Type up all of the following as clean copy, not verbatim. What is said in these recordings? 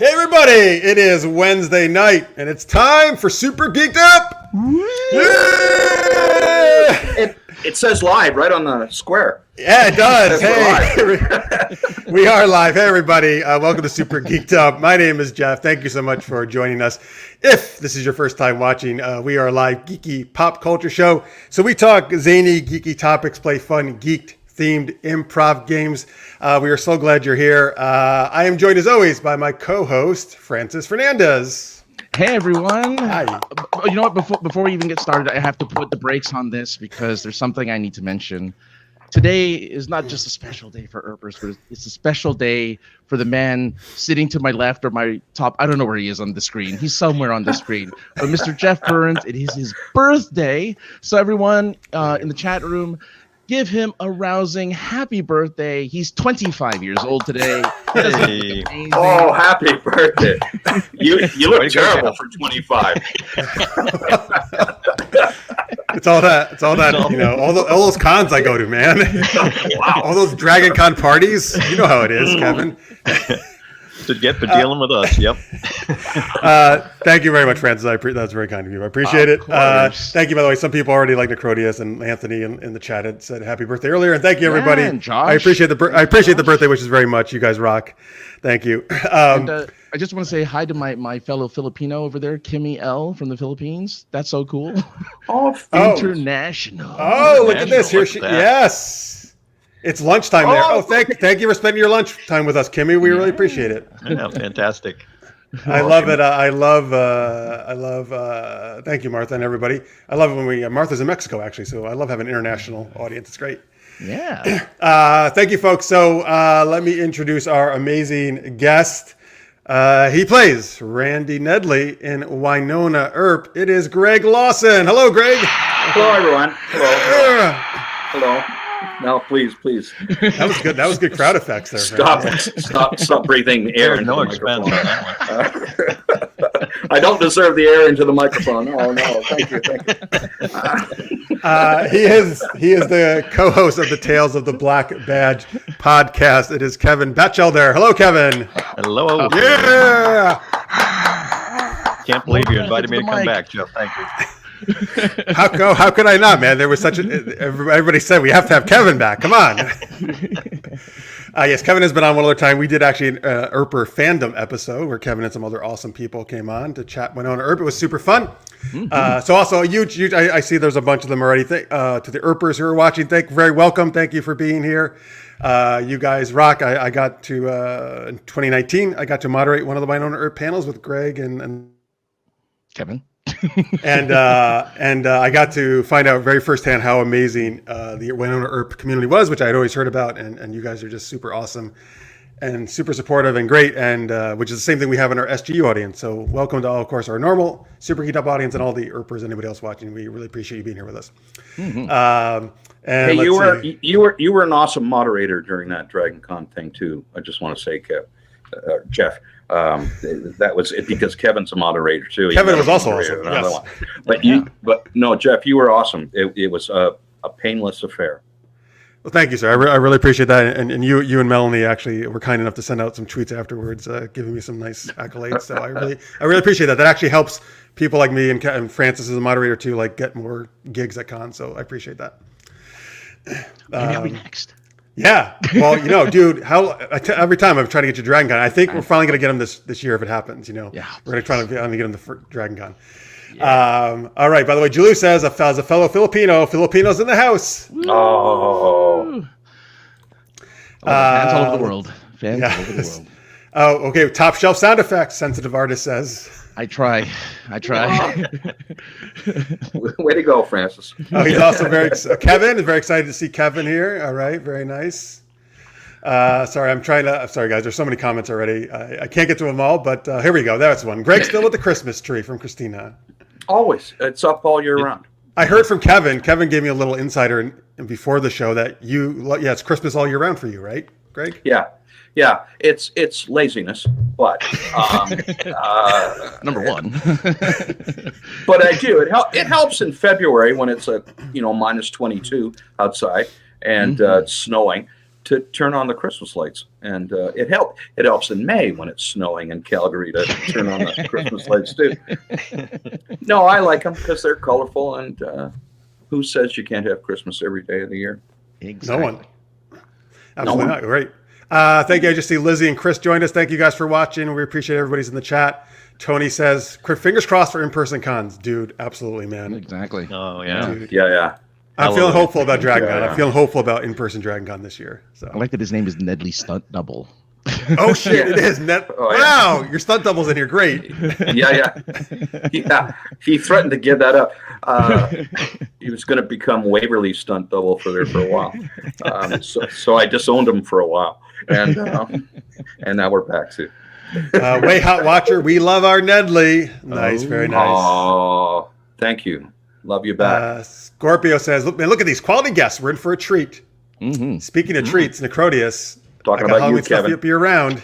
Hey everybody, it is Wednesday night and it's time for Super Geeked Up! It says live right on the square. Yeah, it does. Hey, we are live. Hey everybody, welcome to Super Geeked Up. My name is Jeff. Thank you so much for joining us. If this is your first time watching, we are a live geeky pop culture show. So we talk zany, geeky topics, play fun, geeked themed improv games. We are so glad you're here. I am joined as always by my co-host, Fernandez. Hey everyone. Hi. You know what? Before we even get started, I have to put the brakes on this because there's something I need to mention. Today is not just a special day for Earpers, but it's a special day for the man sitting to my left or my top. I don't know where he is on the screen. He's somewhere on the screen. But Mr. Jeff Burns, it is his birthday. So everyone in the chat room, give him a rousing happy birthday. He's 25 years old today. Hey. Oh, happy birthday. You look terrible for 25. It's all that, you know, all those cons I go to, man. Wow. All those Dragon Con parties. You know how it is, Kevin. To get for dealing with us, yep. Thank you very much, Francis. That's very kind of you. I appreciate it. Thank you, by the way. Some people already, like Necrodius and Anthony in the chat, had said happy birthday earlier, and thank you, everybody. And Josh. I appreciate the birthday wishes very much. You guys rock. Thank you. I just want to say hi to my fellow Filipino over there, Kimmy L from the Philippines. That's so cool. International. Oh, look at this. Here yes. It's lunchtime there. Oh, thank you for spending your lunchtime with us, Kimmy. We really appreciate it. Yeah, fantastic. I love it. I love. Thank you, Martha, and everybody. I love it when Martha's in Mexico, actually. So I love having an international audience. It's great. Yeah. Thank you, folks. So let me introduce our amazing guest. He plays Randy Nedley in Wynonna Earp. It is Greg Lawson. Hello, Greg. Hello, everyone. Hello. No, please. That was good. That was good crowd effects there. Stop breathing air into the expense microphone. I don't deserve the air into the microphone. Oh no, thank you. He is the co-host of the Tales of the Black Badge podcast. It is Kevin Bachelder. Hello, Kevin. Hello. Yeah. Can't believe you invited me to come back, Jeff. Thank you. How could I not, man? There was everybody said we have to have Kevin back. Come on. Yes, Kevin has been on one other time. We did actually an Earper fandom episode where Kevin and some other awesome people came on to chat Wynonna Earp. It was super fun. So also a huge I see there's a bunch of them already. To the Earpers who are watching, very welcome. Thank you for being here. You guys rock. I got to in 2019. I got to moderate one of the Wynonna Earp panels with Greg and Kevin. and I got to find out very firsthand how amazing the Wynonna Earp community was, which I had always heard about, and you guys are just super awesome and super supportive and great, and which is the same thing we have in our SGU audience. So welcome to all, of course, our normal Super Geeked Up audience and all the Earpers and anybody else watching. We really appreciate you being here with us. And hey, you were an awesome moderator during that Dragon Con thing too. I just want to say, Jeff. That was it because Kevin's a moderator too. Kevin was also awesome. Yes. But no, Jeff, you were awesome. It was a painless affair. Well, thank you, sir. I really appreciate that. And you and Melanie actually were kind enough to send out some tweets afterwards, giving me some nice accolades. So I really appreciate that. That actually helps people like me and Francis as a moderator too, like get more gigs at cons. So I appreciate that. Maybe I'll be next. Yeah, well, you know, dude, every time I'm trying to get you Dragon Con, I think we're finally going to get him this year if it happens. You know, we're going to try to get him the Dragon Con. Yeah. All right. By the way, Julie says, as a fellow Filipinos in the house. Oh, fans all over the world. Fans all over the world. Oh, okay. Top shelf sound effects. Sensitive artist says. I try. Way to go, Francis. Oh, he's also Kevin is very excited to see Kevin here. All right, very nice. Sorry, guys. There's so many comments already. I can't get to them all, but here we go. That's one. Greg's still with the Christmas tree from Christina. Always. It's up all year round. I heard from Kevin. Kevin gave me a little insider before the show that it's Christmas all year round for you, right, Greg? Yeah, it's laziness, but number one. But I do. It helps in February when it's minus 22 outside and snowing. to turn on the Christmas lights, and it helps in May when it's snowing in Calgary to turn on the Christmas lights too. No, I like them because they're colorful, and who says you can't have Christmas every day of the year? Exactly. No one. Absolutely not. Great. Thank you. I just see Lizzie and Chris joined us. Thank you guys for watching. We appreciate everybody's in the chat. Tony says, fingers crossed for in-person cons. Dude, absolutely, man. Exactly. Oh, yeah. Dude. Yeah. I'm feeling hopeful about Dragon Con. Yeah. I'm feeling hopeful about in-person Dragon Con this year. So. I like that his name is Nedley Stunt Double. Oh, shit, it is. Oh, yeah. Wow, your stunt double's in here. Great. Yeah. He threatened to give that up. He was going to become Waverly stunt double for a while. So I disowned him for a while, and now we're back to. Way Hot Watcher, we love our Nedley. Nice, very nice. Oh, thank you. Love you back. Scorpio says, look at these quality guests. We're in for a treat. Mm-hmm. Speaking of treats, Necrodius. Talking about Halloween stuff Kevin. up year round.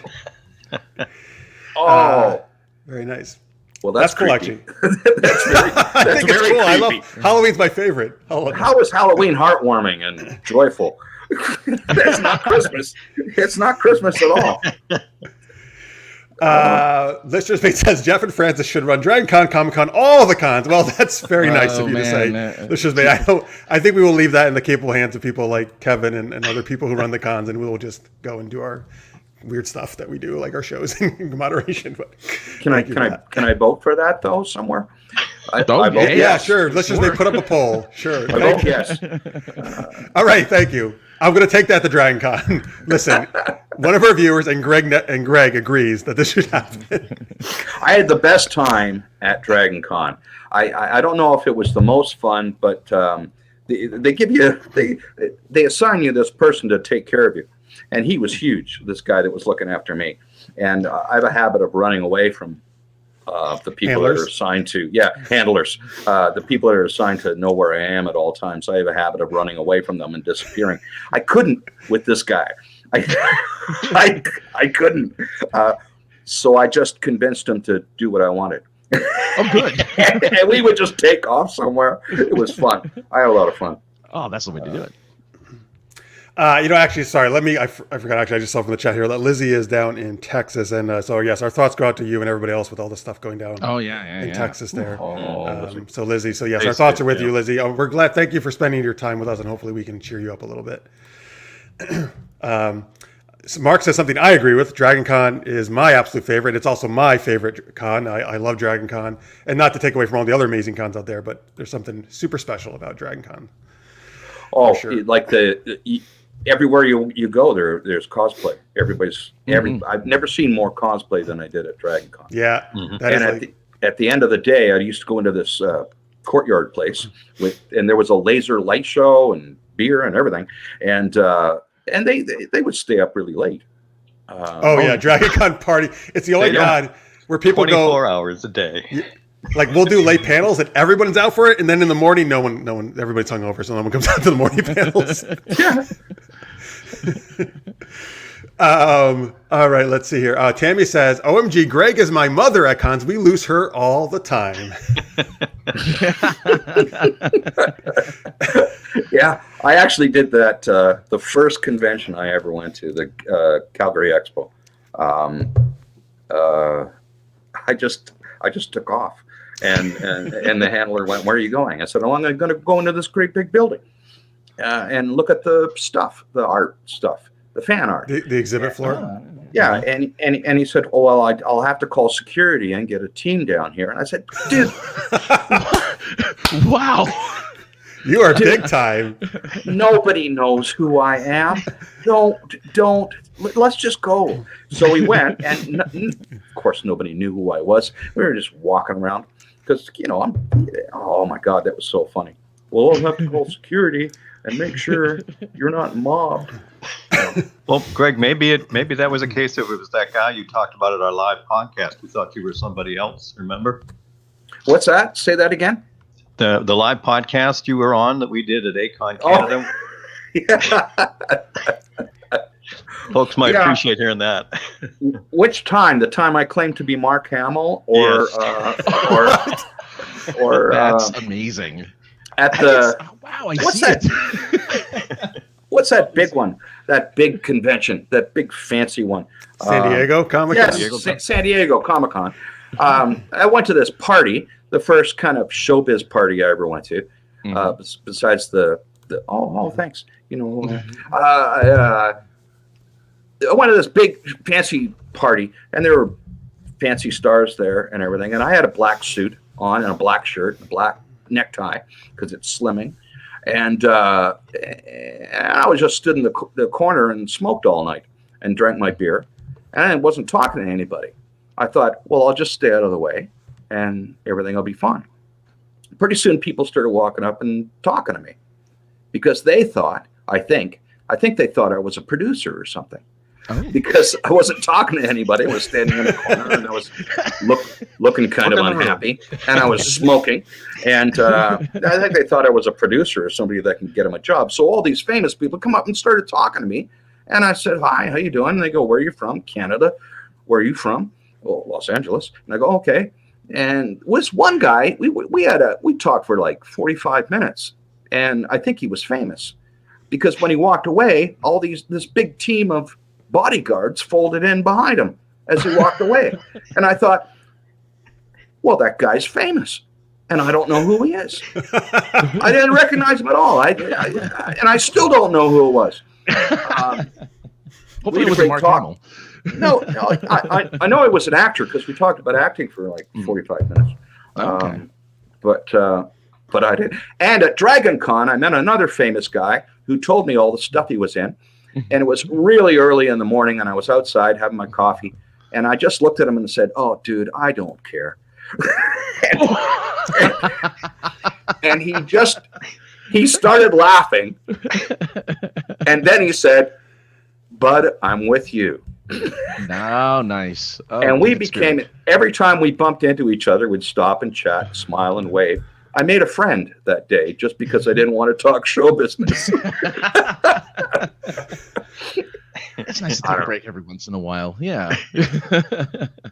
Very nice. Well, that's cool, creepy. actually. I think it's very cool. I love creepy. Halloween's my favorite. How is Halloween heartwarming and joyful? That's not Christmas. It's not Christmas at all. Listeners Mate says Jeff and Francis should run Dragon Con, Comic Con, all the cons. Well, that's very nice of you to say. Listeners Mate, I think we will leave that in the capable hands of people like Kevin and other people who run the cons, and we will just go and do our weird stuff that we do, like our shows in moderation. But can I vote for that though somewhere? I Vote vote yes. Yeah, sure. Listeners Mate, put up a poll. Sure. I vote yes. All right, thank you. I'm going to take that to Dragon Con. Listen, one of our viewers and Greg agrees that this should happen. I had the best time at Dragon Con. I don't know if it was the most fun, but they give you they assign you this person to take care of you, and he was huge. This guy that was looking after me, and I have a habit of running away from the people Handlers? that are assigned to handlers. The people that are assigned to know where I am at all times. I have a habit of running away from them and disappearing. I couldn't with this guy. I couldn't. So I just convinced him to do what I wanted. Oh, good. And we would just take off somewhere. It was fun. I had a lot of fun. Oh, that's the way to do it. Actually, sorry. I forgot. Actually, I just saw from the chat here that Lizzie is down in Texas, and so yes, our thoughts go out to you and everybody else with all the stuff going down. Oh yeah, in Texas there. Lizzie. So Lizzie, yes, our thoughts are with you, Lizzie. We're glad. Thank you for spending your time with us, and hopefully we can cheer you up a little bit. So Mark says something I agree with. Dragon Con is my absolute favorite. It's also my favorite con. I love Dragon Con, and not to take away from all the other amazing cons out there, but there's something super special about Dragon Con. Oh, sure. Like everywhere you go, there's cosplay. I've never seen more cosplay than I did at Dragon Con. Yeah, at the end of the day, I used to go into this courtyard place and there was a laser light show and beer and everything, and they would stay up really late. Dragon Con party. It's the only con where people 24 hours a day. Like we'll do late panels and everyone's out for it, and then in the morning, no one, everybody's hungover, so no one comes out to the morning panels. All right, let's see here. Tammy says, "OMG, Greg is my mother at cons. We lose her all the time." Yeah, I actually did that. The first convention I ever went to, the Calgary Expo. I just took off, and the handler went, "Where are you going?" I said, "Oh, I'm going to go into this great big building and look at the stuff, the art stuff, the fan art, the exhibit floor." Yeah, and he said, "Oh well, I'll have to call security and get a team down here." And I said, "Dude, wow, you are big time. Nobody knows who I am. Don't. Let's just go." So we went, and of course, nobody knew who I was. We were just walking around because oh my God, that was so funny. Well, I'll have to call security and make sure you're not mobbed. Well, Greg, maybe that was a case of it was that guy you talked about at our live podcast who thought you were somebody else. Remember? What's that? Say that again. The live podcast you were on that we did at Acon Canada. Yeah. Folks might appreciate hearing that. Which time? The time I claimed to be Mark Hamill, or Yes. That's amazing. At the wow, I what's see that? it. what's that big one? That big convention, that big fancy one. San Diego Comic Con. Yes, San Diego Comic Con. I went to this party, the first kind of showbiz party I ever went to. Besides the thanks. I went to this big fancy party, and there were fancy stars there and everything. And I had a black suit on and a black shirt, a black necktie because it's slimming. And I was just stood in the corner and smoked all night and drank my beer. And I wasn't talking to anybody. I thought, well, I'll just stay out of the way and everything will be fine. Pretty soon people started walking up and talking to me because they thought, I think they thought I was a producer or something. Oh. Because I wasn't talking to anybody. I was standing in the corner and I was looking kind of unhappy, and I was smoking. And I think they thought I was a producer or somebody that can get them a job. So all these famous people come up and started talking to me. And I said, hi, how you doing? And they go, where are you from? Canada. Where are you from? Well, Los Angeles. And I go, okay. And with one guy, we talked for like 45 minutes. And I think he was famous because when he walked away, this big team of bodyguards folded in behind him as he walked away. And I thought, well, that guy's famous and I don't know who he is. I didn't recognize him at all. And I still don't know who it was. Hopefully it was Mark Hamill. No, I know it was an actor because we talked about acting for like 45 minutes. Okay. But I did. And at Dragon Con, I met another famous guy who told me all the stuff he was in. And it was really early in the morning, and I was outside having my coffee. And I just looked at him and said, oh, dude, I don't care. and he started laughing. And then he said, bud, I'm with you. Oh, nice. Oh, and we became, every time we bumped into each other, we'd stop and chat, smile and wave. I made a friend that day just because I didn't want to talk show business. It's nice to take a break every once in a while. Yeah.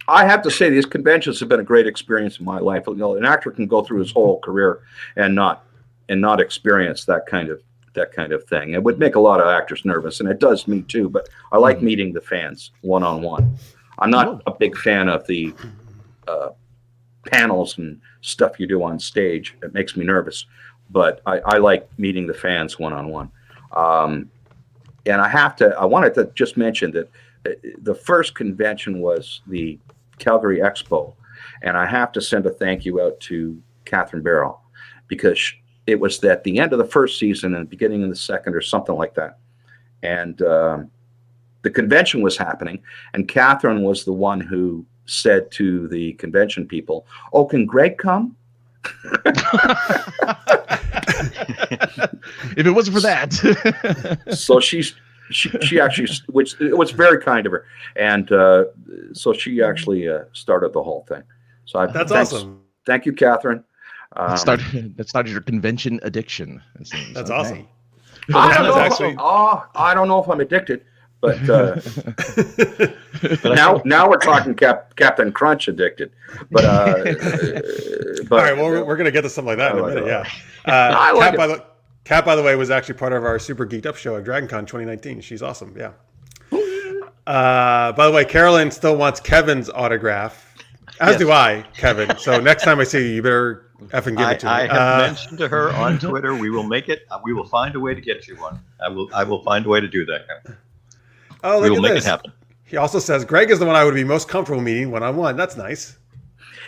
I have to say these conventions have been a great experience in my life. You know, an actor can go through his whole career and not experience that kind of thing. It would make a lot of actors nervous, and it does me too. But I like meeting the fans one-on-one. I'm not a big fan of the panels and stuff you do on stage. It makes me nervous, but I like meeting the fans one-on-one. And I wanted to just mention that the first convention was the Calgary Expo, and I have to send a thank you out to Catherine Barrow because it was at the end of the first season and the beginning of the second or something like that. And the convention was happening, and Catherine was the one who said to the convention people, oh, can Greg come? If it wasn't for that. So she actually, which it was very kind of her. And so she actually started the whole thing. So that's awesome. Thank you, Catherine. That started your convention addiction. That's awesome. I don't know if I'm addicted, but now we're talking Captain Crunch addicted. But all right, well, we're gonna get to something like that in a minute. Yeah. Kat, by the way, was actually part of our Super Geeked Up show at DragonCon 2019. She's awesome. Yeah. By the way, Carolyn still wants Kevin's autograph, as do I, Kevin. So next time I see you, you better effing give it to me. I have mentioned to her on Twitter, we will make it. We will find a way to get you one. I will find a way to do that. Oh, we will make it happen. He also says Greg is the one I would be most comfortable meeting one-on-one. That's nice.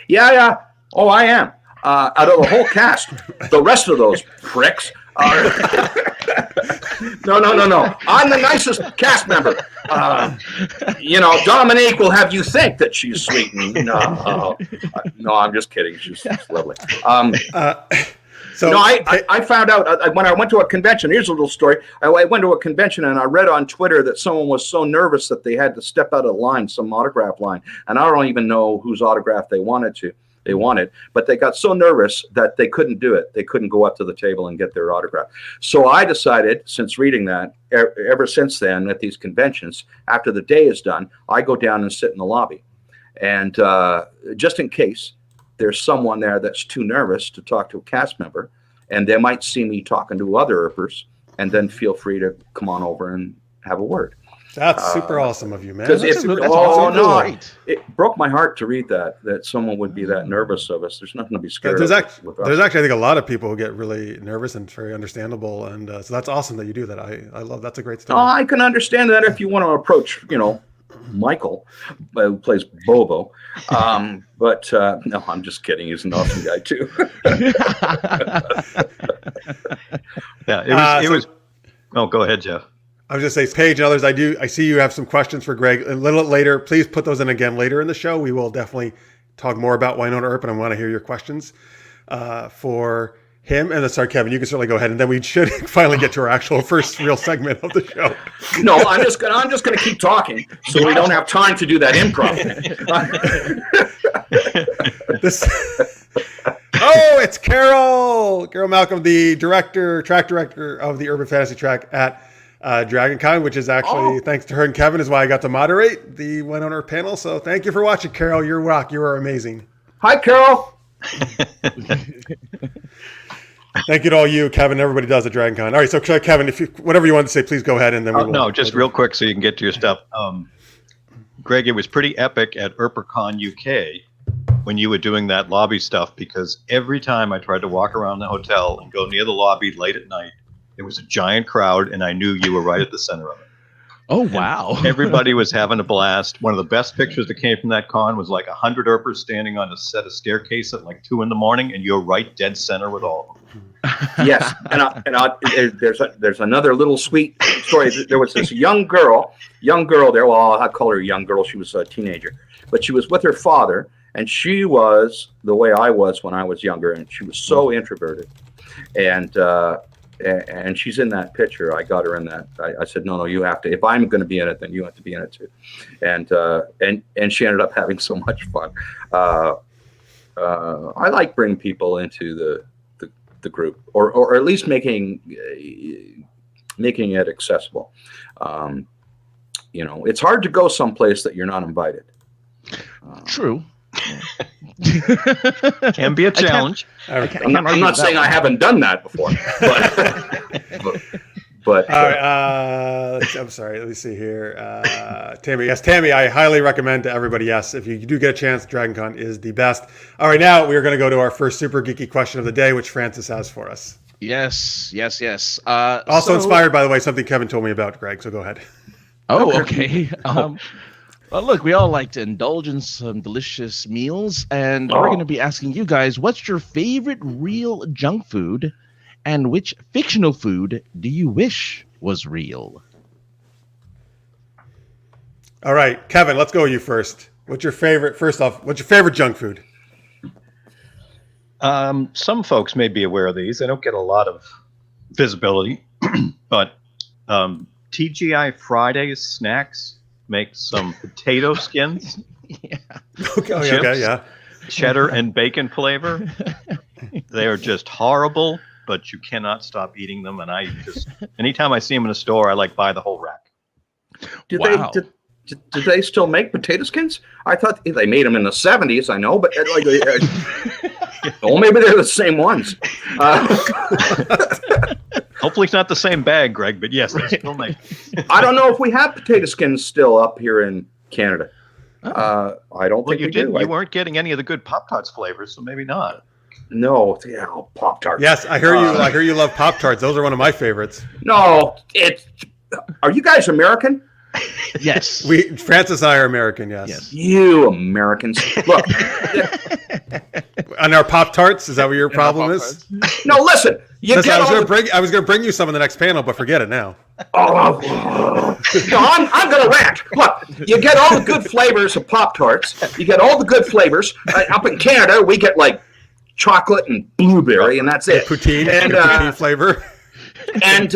Yeah. Oh, I am. Out of the whole cast, the rest of those pricks. No. I'm the nicest cast member. Dominique will have you think that she's sweet. No, I'm just kidding. She's lovely. I found out when I went to a convention. Here's a little story. I went to a convention and I read on Twitter that someone was so nervous that they had to step out of the line, some autograph line, and I don't even know whose autograph they wanted, but they got so nervous that they couldn't do it. They couldn't go up to the table and get their autograph. So I decided, since reading that, ever since then at these conventions, after the day is done, I go down and sit in the lobby. And just in case there's someone there that's too nervous to talk to a cast member, and they might see me talking to other Earpers, and then feel free to come on over and have a word. That's super awesome of you, man. Because Great. it broke my heart to read that someone would be that nervous of us. There's nothing to be scared There's of. actually, I think, a lot of people who get really nervous, and it's very understandable. And so that's awesome that you do that. I love. That's a great story. Oh, I can understand that if you want to approach, Michael, who plays Bobo. But no, I'm just kidding. He's an awesome guy too. Yeah, it was. Oh, go ahead, Jeff. I was just saying, Paige and others, I see you have some questions for Greg a little later. Please put those in again later in the show. We will definitely talk more about Wynonna Earp, and I want to hear your questions for him. And sorry, Kevin, you can certainly go ahead, and then we should finally get to our actual first real segment of the show. No, I'm just gonna keep talking, so we don't have time to do that improv. It's Carol Malcolm, the track director of the Urban Fantasy Track at DragonCon, which is actually thanks to her and Kevin is why I got to moderate the Wynonna Earp panel. So thank you for watching, Carol. You're rock. You are amazing. Hi, Carol. Thank you to all you, Kevin. Everybody does at DragonCon. All right, so Kevin, if you whatever you want to say, please go ahead, and then we will. No, just real quick so you can get to your stuff. Greg, it was pretty epic at ErperCon UK when you were doing that lobby stuff, because every time I tried to walk around the hotel and go near the lobby late at night, it was a giant crowd, and I knew you were right at the center of it. Oh, wow. Everybody was having a blast. One of the best pictures that came from that con was like 100 Earpers standing on a set of staircase at like 2 a.m, and you're right dead center with all of them. Yes, there's another little sweet story. There was this young girl there. Well, I'll call her a young girl. She was a teenager, but she was with her father, and she was the way I was when I was younger, and she was so introverted, and she's in that picture. I got her in that. I said, no, you have to. If I'm going to be in it, then you have to be in it too. And she ended up having so much fun. I like bringing people into the group, or at least making it accessible. It's hard to go someplace that you're not invited. True. Can be a challenge. I'm not saying I haven't done that before, but all right, I'm sorry. Let me see here. Tammy, yes, Tammy, I highly recommend to everybody. Yes, if you do get a chance, DragonCon is the best. All right, now we are going to go to our first super geeky question of the day, which Francis has for us. Yes. Also inspired, by the way, something Kevin told me about, Greg. So go ahead. Oh, okay. Well, look, we all like to indulge in some delicious meals, and we're going to be asking you guys, what's your favorite real junk food, and which fictional food do you wish was real? All right, Kevin, let's go with you first. What's your favorite junk food? Some folks may be aware of these. They don't get a lot of visibility, but TGI Fridays snacks make some potato skins. Yeah. Okay, yeah. Cheddar and bacon flavor. They are just horrible, but you cannot stop eating them. And anytime I see them in a store, I buy the whole rack. Do they still make potato skins? I thought they made them in the 70s. I know, but maybe they're the same ones. Hopefully it's not the same bag, Greg, but yes, they still make. I don't know if we have potato skins still up here in Canada. I don't think you we didn't. do. You weren't getting any of the good Pop-Tarts flavors, so maybe not. No, Pop-Tarts. Yes, I hear you. I hear you love Pop-Tarts. Those are one of my favorites. No, are you guys American? Yes. Francis and I are American, yes. You Americans. Look. On our Pop-Tarts, is that what your problem is? No, listen. I was going to bring you some in the next panel, but forget it now. No, I'm going to rant. Look, you get all the good flavors of Pop-Tarts. You get all the good flavors. Up in Canada, we get chocolate and blueberry, and that's it. Poutine flavor. And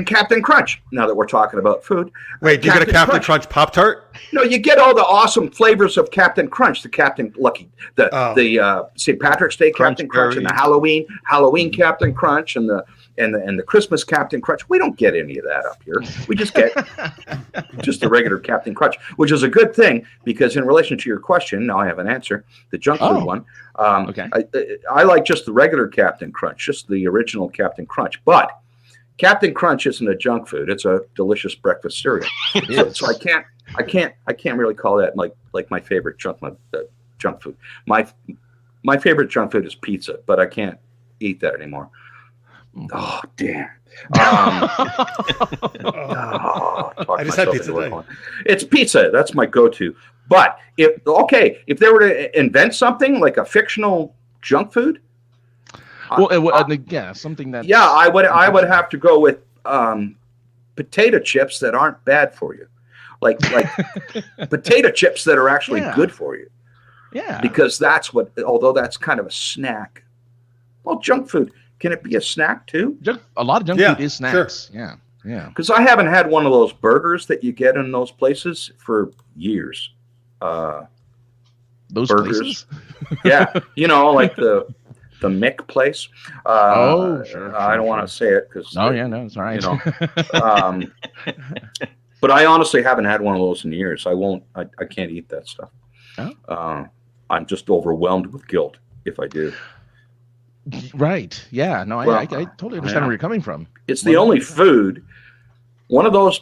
Captain Crunch. Now that we're talking about food. Wait, do you get a Captain Crunch Pop-Tart? No, you get all the awesome flavors of Captain Crunch. The Captain Lucky, the St. Patrick's Day Captain Crunch, and the Halloween Captain Crunch, and and the Christmas Captain Crunch. We don't get any of that up here. We just get just the regular Captain Crunch, which is a good thing because in relation to your question, now I have an answer. The junk food one. Okay. I like just the regular Captain Crunch, just the original Captain Crunch. But Captain Crunch isn't a junk food; it's a delicious breakfast cereal. So I can't really call that like my favorite junk food. My favorite junk food is pizza, but I can't eat that anymore. Oh damn! I just had pizza today. It's pizza. That's my go-to. But if they were to invent something like a fictional junk food, something that. Yeah, I would have to go with potato chips that aren't bad for you, like potato chips that are actually good for you. Yeah, because that's what. Although that's kind of a snack. Well, junk food, can it be a snack too? A lot of junk food is snacks. Sure. Yeah. Because I haven't had one of those burgers that you get in those places for years. Those burgers. places? Yeah, like the Mick place. Sure. I don't want to say it because. Oh yeah, no, it's all right. But I honestly haven't had one of those in years. I won't. I can't eat that stuff. Oh. I'm just overwhelmed with guilt if I do. Right. Yeah. No, I totally understand where you're coming from. It's the only food. One of those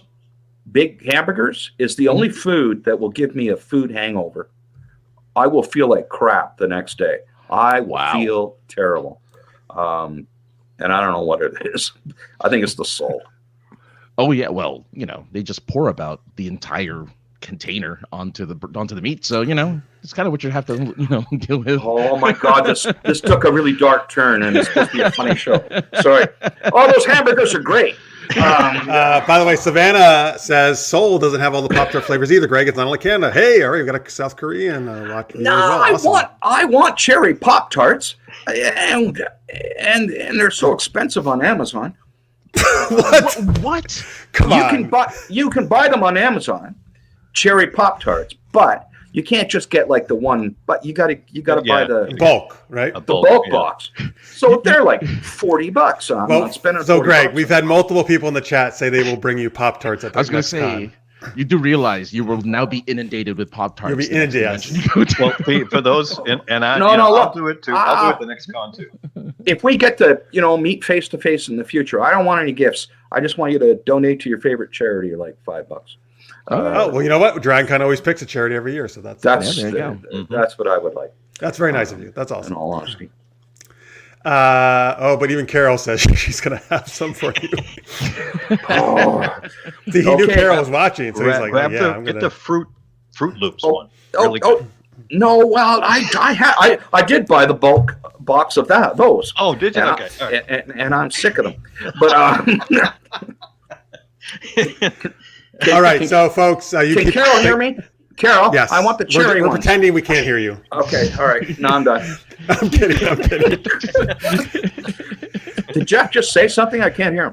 big hamburgers is the only food that will give me a food hangover. I will feel like crap the next day. I will feel terrible. And I don't know what it is. I think it's the salt. Oh yeah. Well, they just pour about the entire container onto the meat, so it's kind of what you have to deal with. Oh my God, this took a really dark turn, and it's supposed to be a funny show. Sorry. All those hamburgers are great. By the way, Savannah says Seoul doesn't have all the Pop-Tart flavors either, Greg. It's not only Canada. Hey, all right, we've got a South Korean watch. No, Awesome. I want cherry Pop-Tarts, and they're so expensive on Amazon. What? Come on. You can buy them on Amazon. Cherry Pop-Tarts, but you can't just get like the one, but you gotta buy the bulk, right? The bulk box. So they're like $40. I'm not spending. So Greg, we've had multiple people in the chat say they will bring you Pop-Tarts at the next next time. You do realize you will now be inundated with Pop-Tarts. You'll be inundated. Well, for those, I'll do it too. I'll do it the next con too. If we get to meet face to face in the future, I don't want any gifts. I just want you to donate to your favorite charity, like $5. Well, you know what? DragonCon always picks a charity every year, so that's that's what I would like. That's very nice of you. That's awesome. In all honesty. But even Carol says she's going to have some for you. He knew Carol was watching, so he's like, get the Fruit Loops one. Really good. No, well, I did buy the bulk box of those. Oh, did you? And Okay. And I'm sick of them. But all right, so folks, can Carol hear me? Carol, yes. I want the cherry one. We're pretending we can't hear you. Okay, all right. No, I'm done. I'm kidding. Did Jeff just say something? I can't hear him.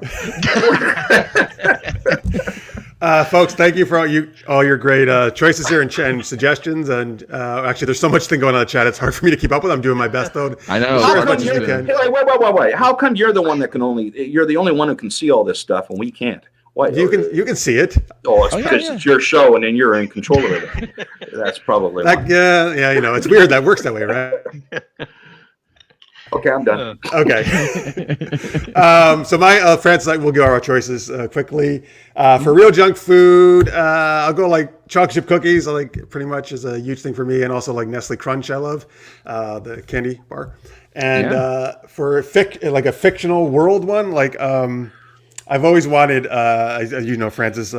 Folks, thank you for all your great choices here and suggestions. And actually, there's so much thing going on in the chat; it's hard for me to keep up with. I'm doing my best, though. I know. Wait. How come you're the one that you're the only one who can see all this stuff, and we can't? What? You can see it. Oh, it's because it's your show, and then you're in control of it. That's probably why. Yeah. It's weird that works that way, right? Okay, I'm done. Okay. So my Francis, we'll go our choices quickly. For real junk food, I'll go like chocolate chip cookies. I like pretty much is a huge thing for me, and also like Nestle Crunch. I love the candy bar. And for like a fictional world one, like I've always wanted, Francis,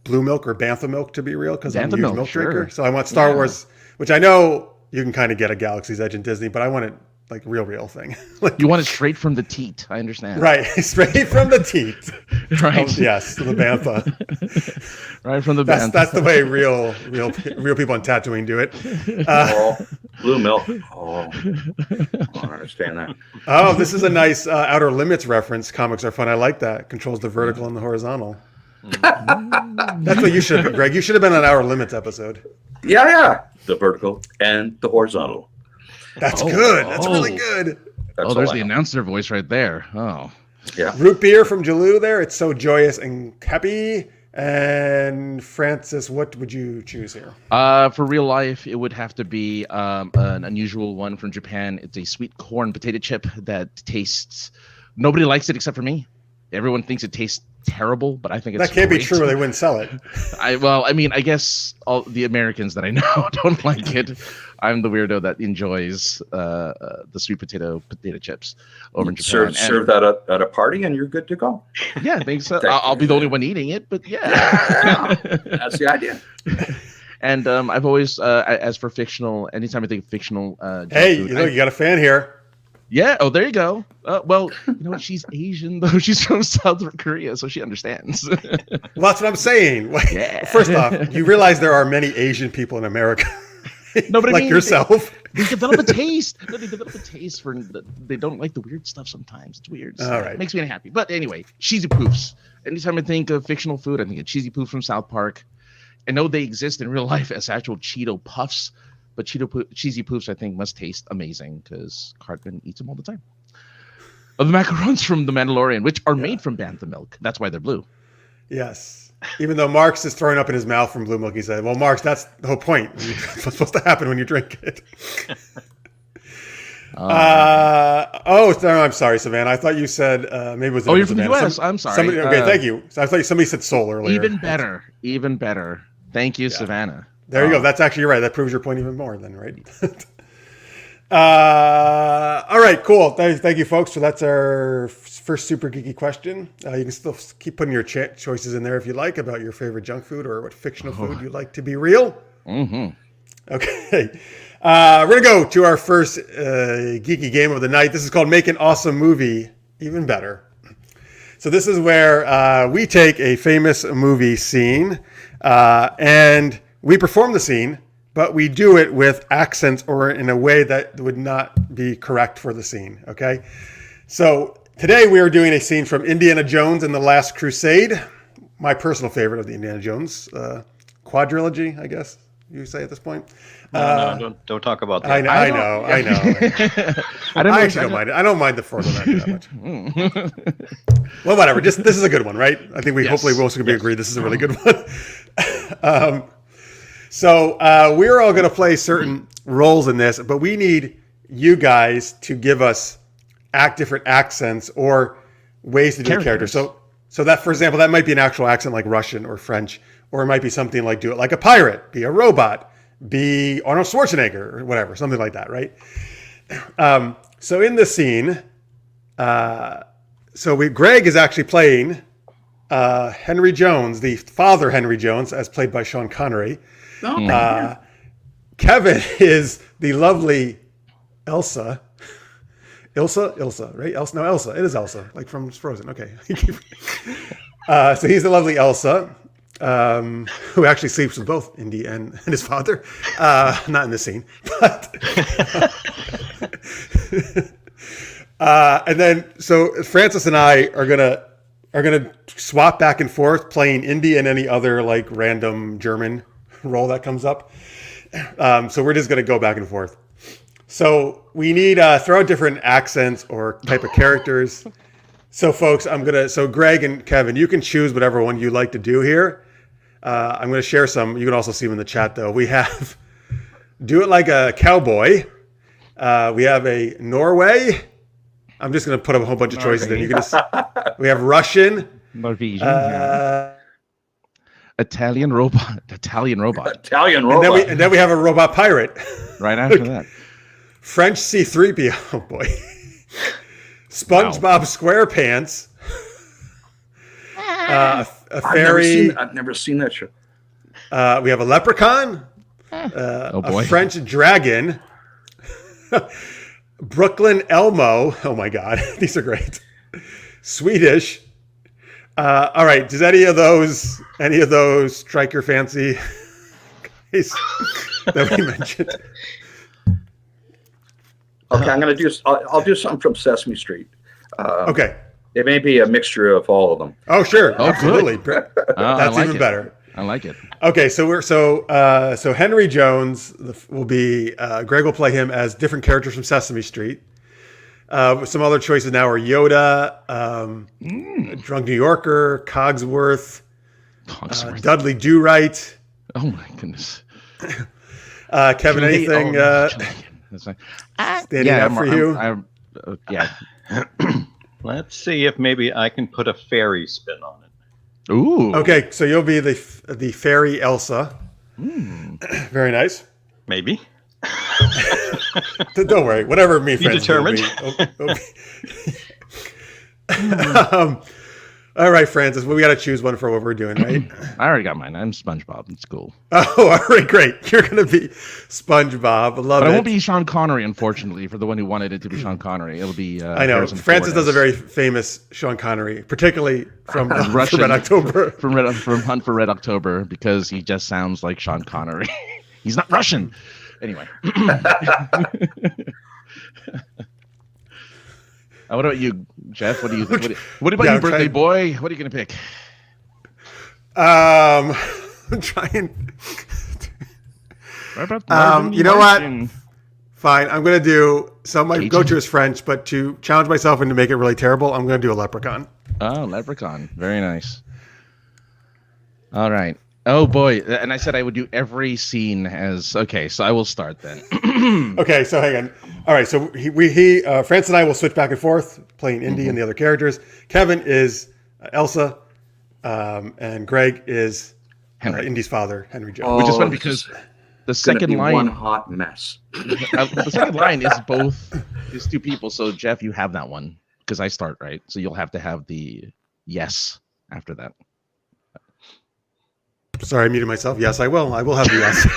blue milk or bantha milk to be real because I'm a huge milk drinker. So I want Star Wars, which I know you can kind of get at Galaxy's Edge and Disney, but I want it like real thing. You want it straight from the teat. I understand. Right, straight from the teat. Right. Yes, the bantha. Right from the bantha. That's the way real people on Tatooine do it. Blue milk. Oh, I don't understand that. Oh, this is a nice Outer Limits reference. Comics are fun. I like that. Controls the vertical and the horizontal. That's what you should have been, Greg. You should have been on Outer Limits episode. Yeah. The vertical and the horizontal. That's good. That's really good. There's the announcer voice right there. Oh. Yeah. Root beer from Jaloo there. It's so joyous and happy. And Francis, what would you choose here? For real life, it would have to be an unusual one from Japan. It's a sweet corn potato chip that tastes. Nobody likes it except for me. Everyone thinks it tastes terrible, but I think it's that can't great. be true, or they wouldn't sell it. I guess all the Americans that I know don't like it. I'm the weirdo that enjoys the sweet potato chips over in Japan. Serve that at a party, and you're good to go. Yeah, I think so. I'll be the only one eating it, but yeah. That's the idea. And I've always, as for fictional, anytime I think of fictional, Hey, food, you got a fan here. Yeah. Oh, there you go. Well, you know what? She's Asian though. She's from South Korea, so she understands. Well, that's what I'm saying. Yeah. First off, you realize there are many Asian people in America. No, but I like mean, yourself. They develop a taste. No, they develop a taste for. They don't like the weird stuff sometimes. It's weird. So All right. It makes me unhappy. But anyway, cheesy poofs. Anytime I think of fictional food, I think of cheesy poofs from South Park. I know they exist in real life as actual Cheeto puffs, but cheesy poofs I think must taste amazing because Cartman eats them all the time. The macarons from The Mandalorian, which are made from bantha milk. That's why they're blue. Yes. Even though Mark's is throwing up in his mouth from blue milk, he said, well, Mark's, that's the whole point. It's supposed to happen when you drink it. No, I'm sorry, Savannah. I thought you said maybe it was. Oh, you're from the Savannah. U.S. I'm sorry. Okay, thank you. So I thought somebody said soul earlier. Even better. Thank you, Savannah. There you go. That's actually right. That proves your point even more then, right? All right, cool. Thank you, folks. So that's our first super geeky question. You can still keep putting your choices in there if you like about your favorite junk food or what fictional food you like to be real. Mm-hmm. Okay. We're going to go to our first geeky game of the night. This is called Make an Awesome Movie Even Better. So this is where we take a famous movie scene and we perform the scene, but we do it with accents or in a way that would not be correct for the scene, okay? So today we are doing a scene from Indiana Jones and the Last Crusade, my personal favorite of the Indiana Jones quadrilogy, I guess you say at this point. No, don't talk about that. I know. I actually don't mind it. I don't mind the fourth one that much. Well, whatever. Just this is a good one, right? I think we hopefully we're also going to agree this is a really good one. So we're all going to play certain roles in this, but we need you guys to give us different accents or ways to do the character. So that, for example, that might be an actual accent like Russian or French, or it might be something like do it like a pirate, be a robot, be Arnold Schwarzenegger or whatever, something like that, right? So in the scene, Greg is actually playing Henry Jones, the father Henry Jones, as played by Sean Connery. Kevin is the lovely Elsa. Elsa, right? Elsa. It is Elsa, like from Frozen. Okay. So he's the lovely Elsa, who actually sleeps with both Indy and his father. Not in this scene, but. And then, so Francis and I are gonna swap back and forth, playing Indy and any other like random German role that comes up. So we're just gonna go back and forth. So we need throw out different accents or type of characters. So folks, so Greg and Kevin, you can choose whatever one you like to do here. I'm gonna share some. You can also see them in the chat though. We have do it like a cowboy. We have a Norway. I'm just gonna put up a whole bunch of choices. Then you can just. We have Russian. Norwegian. Italian robot. And then we have a robot pirate. Right after that. French C-3PO. Oh boy. SpongeBob SquarePants. A fairy. I've never seen that show. We have a leprechaun. A French dragon. Brooklyn Elmo. Oh my God. These are great. Swedish. All right. Does any of those strike your fancy that we mentioned? Okay, I'll do something from Sesame Street. Okay. It may be a mixture of all of them. Oh, sure. Absolutely. That's even better. I like it. Okay, so Henry Jones will be Greg will play him as different characters from Sesame Street. Some other choices now are Yoda, Drunk New Yorker, Cogsworth. Dudley Do Right. Oh my goodness. Kevin, anything standing out for you? Yeah. Let's see if maybe I can put a fairy spin on it. Ooh. Okay, so you'll be the fairy Elsa. Very nice. Maybe. Don't worry. Whatever me You friends determined? All right, Francis. Well, we got to choose one for what we're doing, right? I already got mine. I'm SpongeBob. It's cool. Oh, all right, great. You're going to be SpongeBob. I love But it. I won't be Sean Connery, unfortunately, for the one who wanted it to be Sean Connery. It'll be. I know. Harrison Francis Ford does a very famous Sean Connery, particularly from Russian. Red October. from Hunt for Red October, because he just sounds like Sean Connery. He's not Russian. Anyway. What about you, Jeff? What do you think? What about you, birthday boy? What are you going to pick? I'm trying. You know what? Fine. I'm going to do. So my go-to is French, but to challenge myself and to make it really terrible, I'm going to do a leprechaun. Oh, leprechaun. Very nice. All right. Oh boy. And I said I would do every scene as okay. So I will start then. Okay. So hang on. All right. So France and I will switch back and forth, playing Indy and the other characters. Kevin is Elsa, and Greg is Indy's father, Henry Jones. Which is funny because the second line, one hot mess. The second line is two people. So Jeff, you have that one because I start right. So you'll have to have the yes after that. Sorry, I muted myself. Yes, I will. I will have the yes.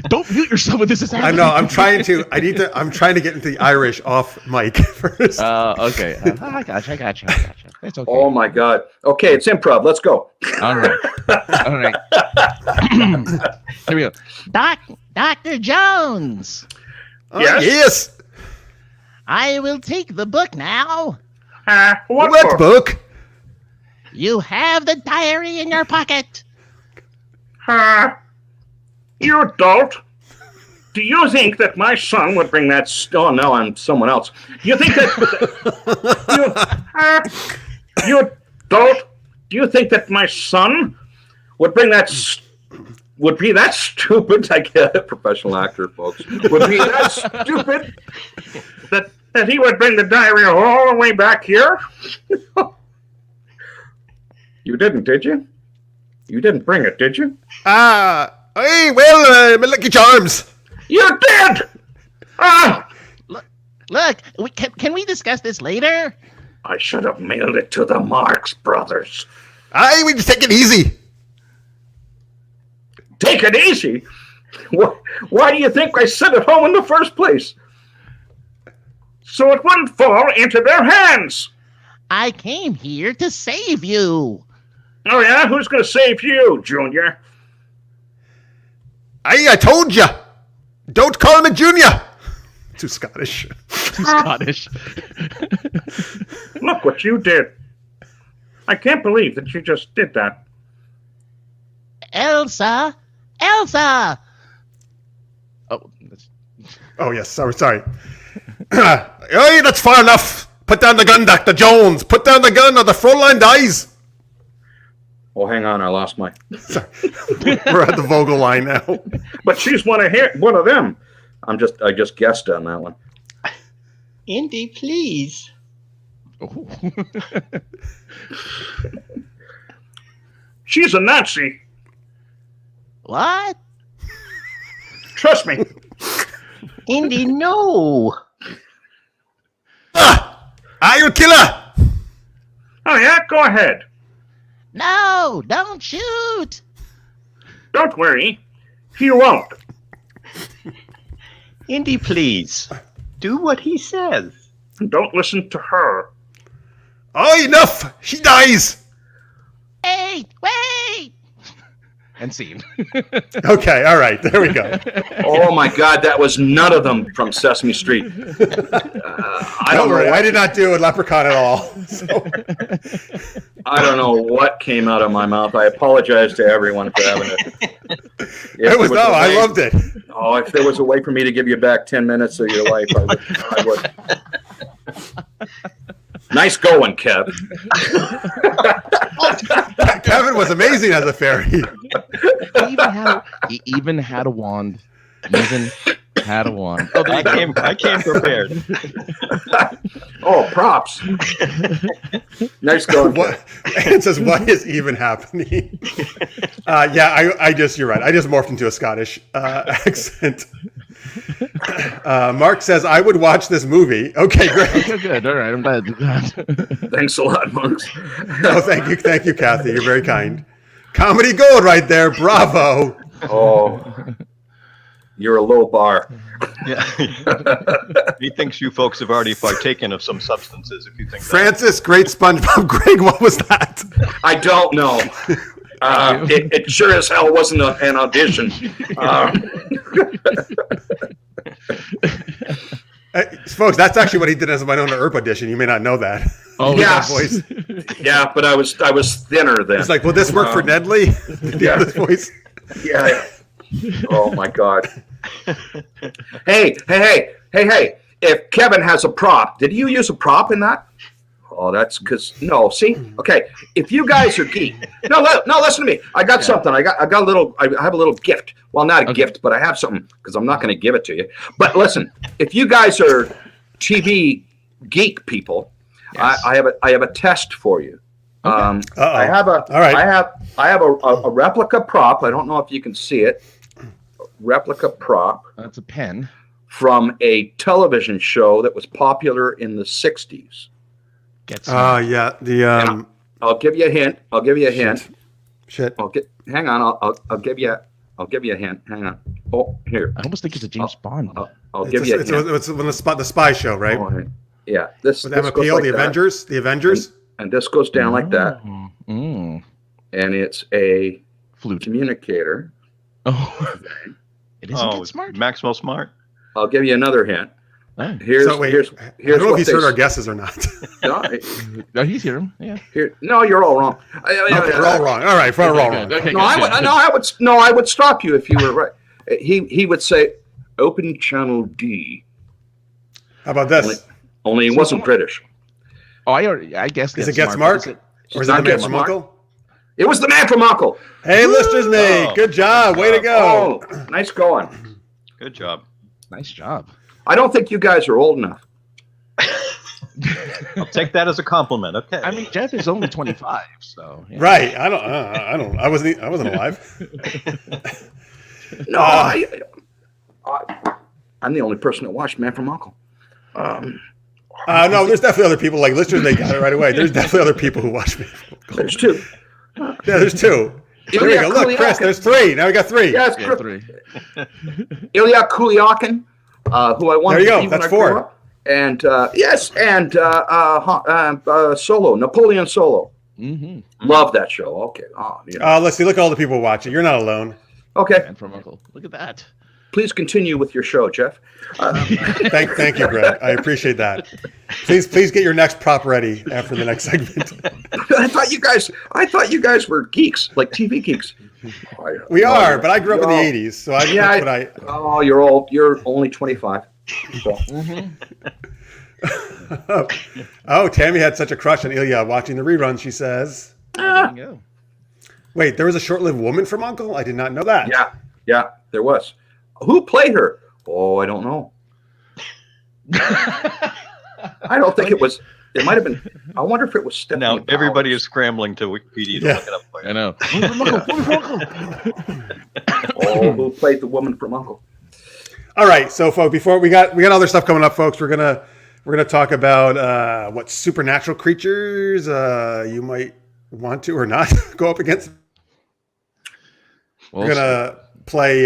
Don't mute yourself when this is happening. I know. I'm trying to. I'm trying to get into the Irish off mic first. Okay. I gotcha. It's okay. Oh my God. Okay, it's improv. Let's go. All right. Here we go. Dr. Jones. Yes. I will take the book now. What book? You have the diary in your pocket. You don't. Do you think that my son would bring that? Oh no, I'm someone else. You think that? You don't. Do you think that my son would bring that? Would be that stupid? I get it, professional actor, folks. Would be that stupid that he would bring the diary all the way back here? You didn't, did you? You didn't bring it, did you? Hey, well, my Lucky Charms. You did. Look, can we discuss this later? I should have mailed it to the Marx Brothers. Aye, we just take it easy. Take it easy? Why do you think I sent it home in the first place? So it wouldn't fall into their hands. I came here to save you. Oh yeah? Who's going to save you, Junior? Aye, I told you. Don't call me Junior. Too Scottish. Look what you did. I can't believe that you just did that. Elsa. Oh, yes. Sorry. Hey, that's far enough. Put down the gun, Dr. Jones. Put down the gun or the front line dies. Oh, hang on. I lost my... Sorry. We're at the Vogel line now. But she's one of them. I just guessed on that one. Indy, please. Oh. She's a Nazi. What? Trust me. Indy, no. I'll kill her. Oh yeah? Go ahead. No, don't shoot. Don't worry. He won't. Indy, please. Do what he says. Don't listen to her. Oh, enough. She dies. Wait. And scene. Okay, all right. There we go. Oh my God, that was none of them from Sesame Street. I don't know. I did not do a leprechaun at all. So. I don't know what came out of my mouth. I apologize to everyone for having it. I loved it. Oh, if there was a way for me to give you back 10 minutes of your life, I would. Nice going, Kev. Kevin was amazing as a fairy. He even had a wand. Oh, there you go. I came prepared. Oh, props. Nice going. What? It says, "What is even happening?" You're right. I just morphed into a Scottish accent. Mark says, "I would watch this movie." Okay, great. Okay, good. All right, I'm glad. Thanks a lot, Monks. No, thank you, Kathy. You're very kind. Comedy gold right there. Bravo. Oh, you're a low bar. Yeah. He thinks you folks have already partaken of some substances. If you think that. Francis, great SpongeBob. Greg, what was that? I don't know. It sure as hell wasn't an audition. Folks, that's actually what he did as a Wynonna Earp audition. You may not know that. Oh, Yeah. That voice. Yeah, but I was thinner then. It's like, will this work for Nedley? Yeah. This voice. Yeah. Oh my God. Hey. If Kevin has a prop, did you use a prop in that? Oh, that's because no. See, okay. If you guys are geek, no, listen to me. I got something. I got a little. I have a little gift. Well, not a gift, but I have something because I'm not going to give it to you. But listen, if you guys are TV geek people, Yes. I have a test for you. Uh-oh. I have a. All right. I have a replica prop. I don't know if you can see it. Replica prop That's a pen. from a television show that was popular in the 60s. Get some. Yeah. The I'll give you a hint. shit. Hang on. I'll give you a hint. Hang on. Oh, here. I almost think it's a James Bond. I'll give you a hint. It's the spy show, right? Oh, yeah. This With this Emma goes Peel, like the that. Avengers. The Avengers. And this goes down like that. Mm. And it's a Flute. communicator. Oh. It isn't Oh, Get Smart. Maxwell Smart. I'll give you another hint. Oh. Here's So wait, here's I don't know what if he's heard they- our guesses or not. No, Oh, he's here. Yeah. no, you're all wrong. We're all wrong. All right, we're all wrong. Okay, No, I would stop you if you were right. He would say, "Open channel D." How about this? Only he wasn't British. Oh, I guess. Is it Get Smart? Or is it not the Get Man from Smart. Uncle? It was the man from Uncle. Hey, listeners, mate. Oh. Good job. Way to go. Oh, nice going. Good job. Nice job. I don't think you guys are old enough. I'll take that as a compliment. Okay. I mean, Jeff is only 25, so. Yeah. Right. I wasn't alive. No, I'm the only person that watched Man from Uncle. No, there's definitely other people. Like listeners, they got it right away. There's definitely other people who watch me. There's two. Yeah, there's two. There we go. Look, Chris, there's three. Now we got three. Yeah, it's Yeah, 3. Ilya Kulyakin, who I wanted There you to go. be when That's I grew four. up. And Solo, Napoleon Solo. Mm-hmm. Love that show. Okay. Let's see. Look at all the people watching. You're not alone. Okay. And from Uncle. Look at that. Please continue with your show, Jeff. Thank you, Greg. I appreciate that. Please get your next prop ready after the next segment. I thought you guys were geeks, like TV geeks. We are, but I grew up in the '80s, so that's what I. Oh, you're old. You're only 25. So. Oh, Tammy had such a crush on Ilya watching the reruns. She says, There you go. "Wait, there was a short-lived woman from Uncle? I did not know that." Yeah, there was. Who played her? Oh, I don't know. I don't think it was. It might have been. I wonder if it was Stephanie Now everybody Powers. is scrambling to Wikipedia to Yeah. look it up for you. I know. Oh, who played the woman from Uncle? All right, so folks, before we got other stuff coming up, folks. We're gonna talk about what supernatural creatures you might want to or not go up against. We're gonna play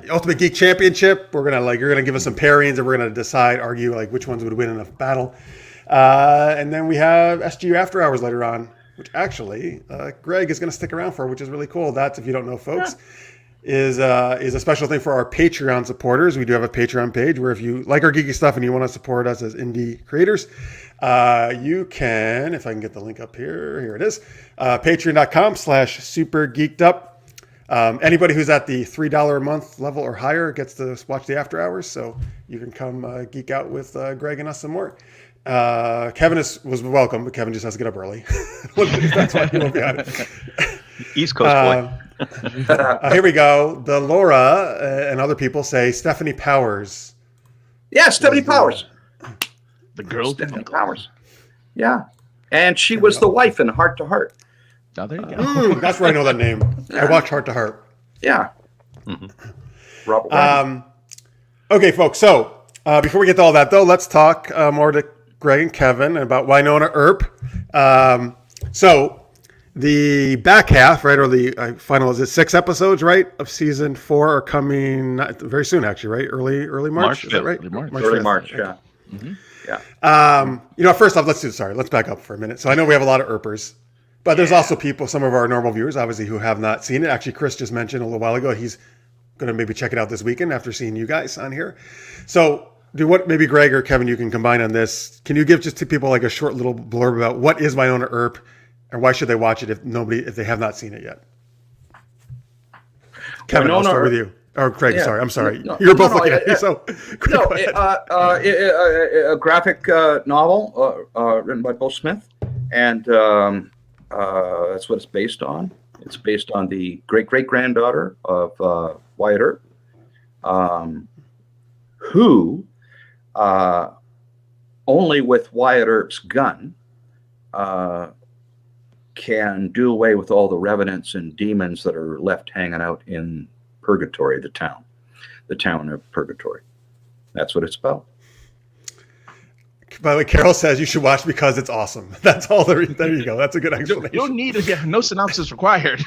Ultimate Geek Championship. You're gonna give us some pairings, and we're gonna argue which ones would win in a battle. And then we have SGU After Hours later on, which actually Greg is gonna stick around for, which is really cool. That's, if you don't know, folks, is a special thing for our Patreon supporters. We do have a Patreon page where if you like our geeky stuff and you want to support us as indie creators, you can, if I can get the link up here it is, patreon.com/supergeekedup. Anybody who's at the $3 a month level or higher gets to watch the After Hours, so you can come geek out with Greg and us some more. Kevin was welcome, but Kevin just has to get up early. That's why he won't be on it. East Coast boy. Here we go. The Laura and other people say Stephanie Powers. Yeah, Stephanie Powers. The girl. Stephanie Powers. Yeah. And she was the wife in Heart to Heart. Oh, there you go. That's where I know that name. I watch Heart to Heart. Yeah. Mhm. Robert Wagner. Okay, folks. So before we get to all that, though, let's talk more to Greg and Kevin about Wynonna Earp. So the back half, right, or the final, is it 6 episodes, right, of season 4 are coming very soon, actually, right? Early March, is that right? Early March. Early 5th. March, yeah. Mhm. Yeah. First off, let's back up for a minute. So I know we have a lot of Earpers, but there's also people, some of our normal viewers, obviously, who have not seen it. Actually, Chris just mentioned a little while ago, he's going to maybe check it out this weekend after seeing you guys on here. So maybe Greg or Kevin, you can combine on this. Can you give just to people like a short little blurb about what is Wynonna Earp and why should they watch it if they have not seen it yet? Kevin, I'll start with you. Or Craig, Yeah. sorry. I'm sorry. No, You're both no, looking at me, so. No, Go ahead. a graphic novel written by Bill Smith, and that's what it's based on. It's based on the great-great-granddaughter of Wyatt Earp, who only with Wyatt Earp's gun can do away with all the revenants and demons that are left hanging out in Purgatory, the town of Purgatory. That's what it's about. By the way, Carol says you should watch because it's awesome. That's all there you go. That's a good You explanation. don't need no synopsis required.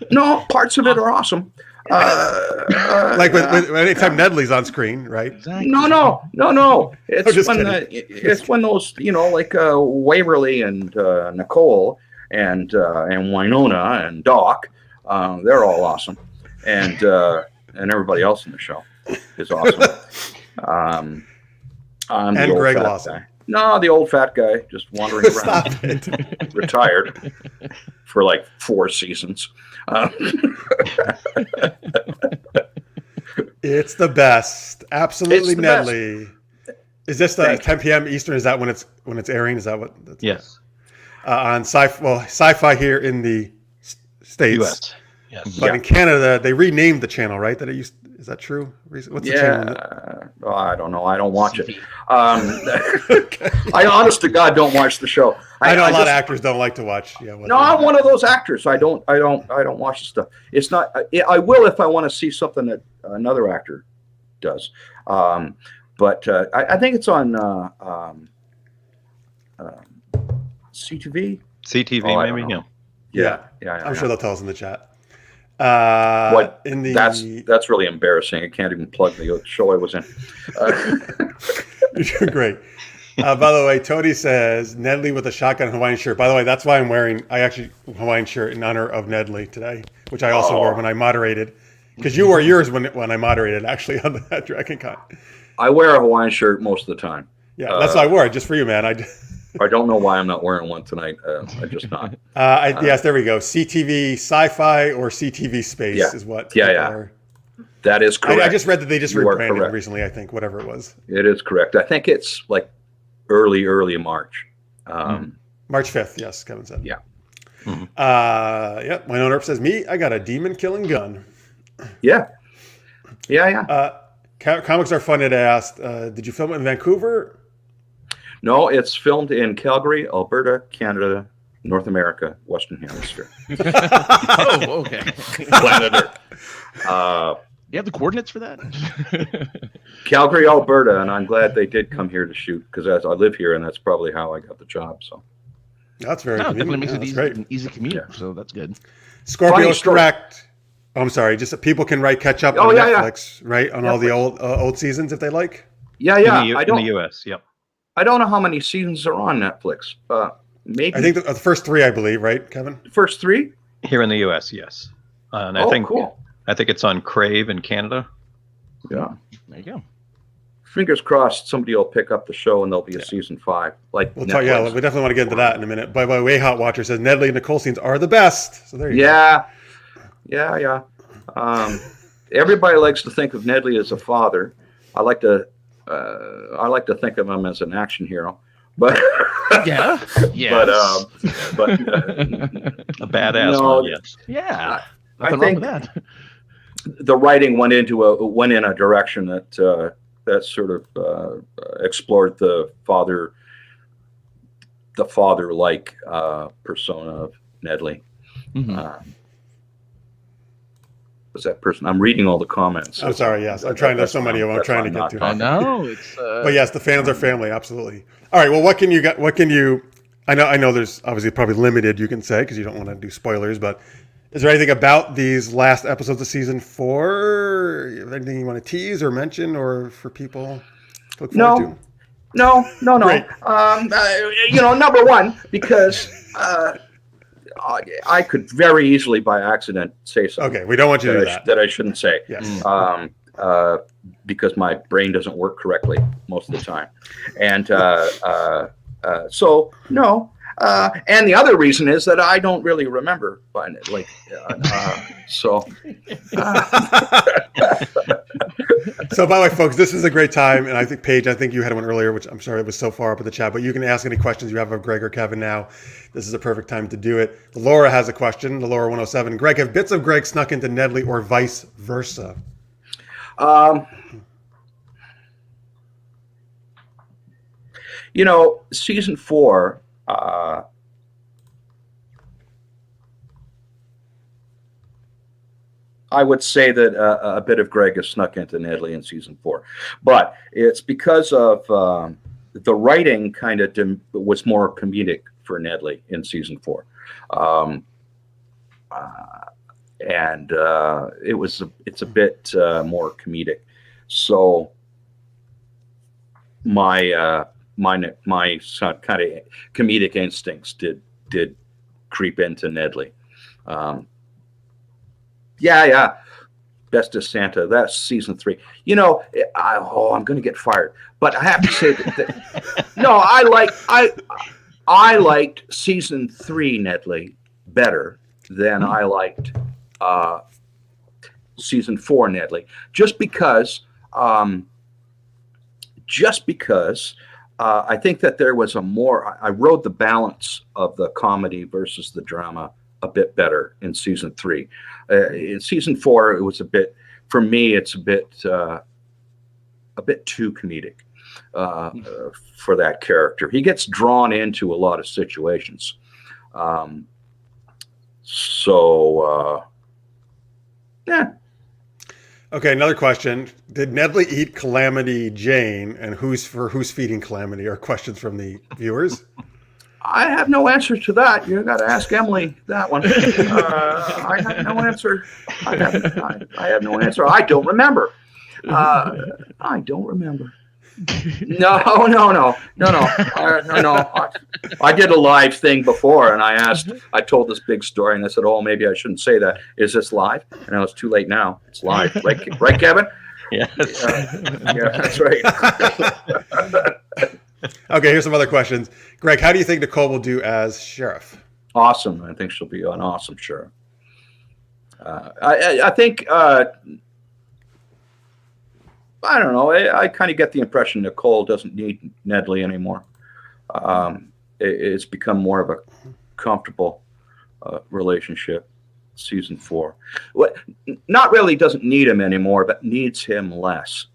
No, parts of it are awesome. Like with anytime Nedley's on screen, right? Exactly. No. It's just when kidding. it's when those like Waverly and Nicole and Wynonna and Doc, they're all awesome, and everybody else in the show is awesome. I'm And the old Greg fat Lawson. guy. No, the old fat guy just wandering around, Stop it. retired for like 4 seasons. It's the best. Absolutely, It's the best. Nedley. Is this Thank 10 p.m. Eastern? Is that when it's airing? Is that what? That's Yes. on sci-fi here in the States. U.S. Yes. But in Canada, they renamed the channel, right? Is that true? What's the channel? I don't know. I don't watch it. I honest to God don't watch the show. I know a lot just- of actors don't like to watch. Yeah. No, I'm one of those actors. I don't watch the stuff. It's not. I will if I want to see something that another actor does. But I think it's on CTV. CTV, Oh, I don't maybe. know. Yeah. Yeah. I'm sure they'll tell us in the chat. What? In the That's really embarrassing. I can't even plug the show I was in. You're great. By the way, Tony says Nedley with a shotgun Hawaiian shirt. By the way, that's why I'm wearing a Hawaiian shirt in honor of Nedley today, which I also wore when I moderated. Because you wore yours when I moderated, actually, on the Dragon Con. I wear a Hawaiian shirt most of the time. Yeah, that's why I wore it, just for you, man. I don't know why I'm not wearing one tonight. I just not. Yes, there we go. CTV Sci-Fi or CTV Space is what. Yeah. That is correct. I just read that they just You are rebranded correct. recently, I think, whatever it was. It is correct. I think it's like early March. March 5th, yes, Kevin said. Yeah. Wynonna Earp says, me, I got a demon-killing gun. Yeah. Comics Are Fun had asked, did you film it in Vancouver? No, it's filmed in Calgary, Alberta, Canada, North America, Western Hemisphere. Oh, okay. Planet Earth. You have the coordinates for that? Calgary, Alberta, and I'm glad they did come here to shoot because I live here, and that's probably how I got the job. So That's very No, it convenient. definitely makes Yeah, it that's easy, great. an easy commute, Yeah. so that's good. Scorpio Funny is story. correct. Oh, I'm sorry. Just that people can catch up Oh, on yeah, yeah. Netflix, right? On all the old seasons if they like. yeah. In the I in the don't. U.S. Yep. I don't know how many seasons are on Netflix. Maybe I think the first 3, I believe, right, Kevin? the first 3. Here in the U.S. Yes. And I Oh, think cool. it's on Crave in Canada. Yeah. There you go. Fingers crossed somebody will pick up the show and there'll be a season 5. Like We'll talk. Yeah, Netflix. we definitely want to get into that in a minute. By the way, Hot Watcher says Nedley and Nicole scenes are the best. So there you go. Yeah. Everybody likes to think of Nedley as a father. I like to think of him as an action hero. but Yeah. Yes. but A badass No, one, yes. yeah. I Nothing wrong think with that. the writing went in a direction that sort of explored the father-like persona of Nedley. Mhm. Was that person? I'm reading all the comments. I'm sorry. Yes, I'm trying. There's so many of them. I'm trying to get to. I know. It's. But yes, the fans are family. Absolutely. All right. Well, what can you get? What can you? I know. There's obviously probably limited you can say because you don't want to do spoilers. But is there anything about these last episodes of season 4? Anything you want to tease or mention, or for people to look forward to? No. Great. Number one, because I could very easily by accident say something. Okay, we don't want you to do that. That I shouldn't say. Yes. Because my brain doesn't work correctly most of the time, and so no. And the other reason is that I don't really remember, so. So, by the way, folks, this is a great time, and I think Paige, you had one earlier, which I'm sorry it was so far up in the chat, but you can ask any questions you have of Greg or Kevin now. This is a perfect time to do it. Laura has a question. Laura 107. Greg, have bits of Greg snuck into Nedley or vice versa? Season 4. I would say that a bit of Greg has snuck into Nedley in season 4, but it's because of the writing kind of was more comedic for Nedley in season 4, and it's a bit more comedic. So my kind of comedic instincts did creep into Nedley. Yeah. Best of Santa. That's season 3. I'm going to get fired, but I have to say that no, I liked season 3 Nedley better than I liked season 4 Nedley, just because I think that there was I rode the balance of the comedy versus the drama a bit better in season 3. In season 4, it was for me, it's a bit too comedic for that character. He gets drawn into a lot of situations. Yeah. Okay, another question. Did Nedley eat Calamity Jane, and who's feeding Calamity? Are questions from the viewers? I have no answer to that. You got to ask Emily that one. I have no answer. I have no answer. I don't remember. I don't remember. No. I did a live thing before, and I told this big story, and I said, "Oh, maybe I shouldn't say that. Is this live?" And it's too late now. It's live, right, Kevin? Yes. Yeah, that's right. Okay, here's some other questions. Greg, how do you think Nicole will do as sheriff? Awesome. I think she'll be an awesome sheriff. I think, I don't know. I kind of get the impression Nicole doesn't need Nedley anymore. It's become more of a comfortable relationship. Season 4. Not really doesn't need him anymore, but needs him less.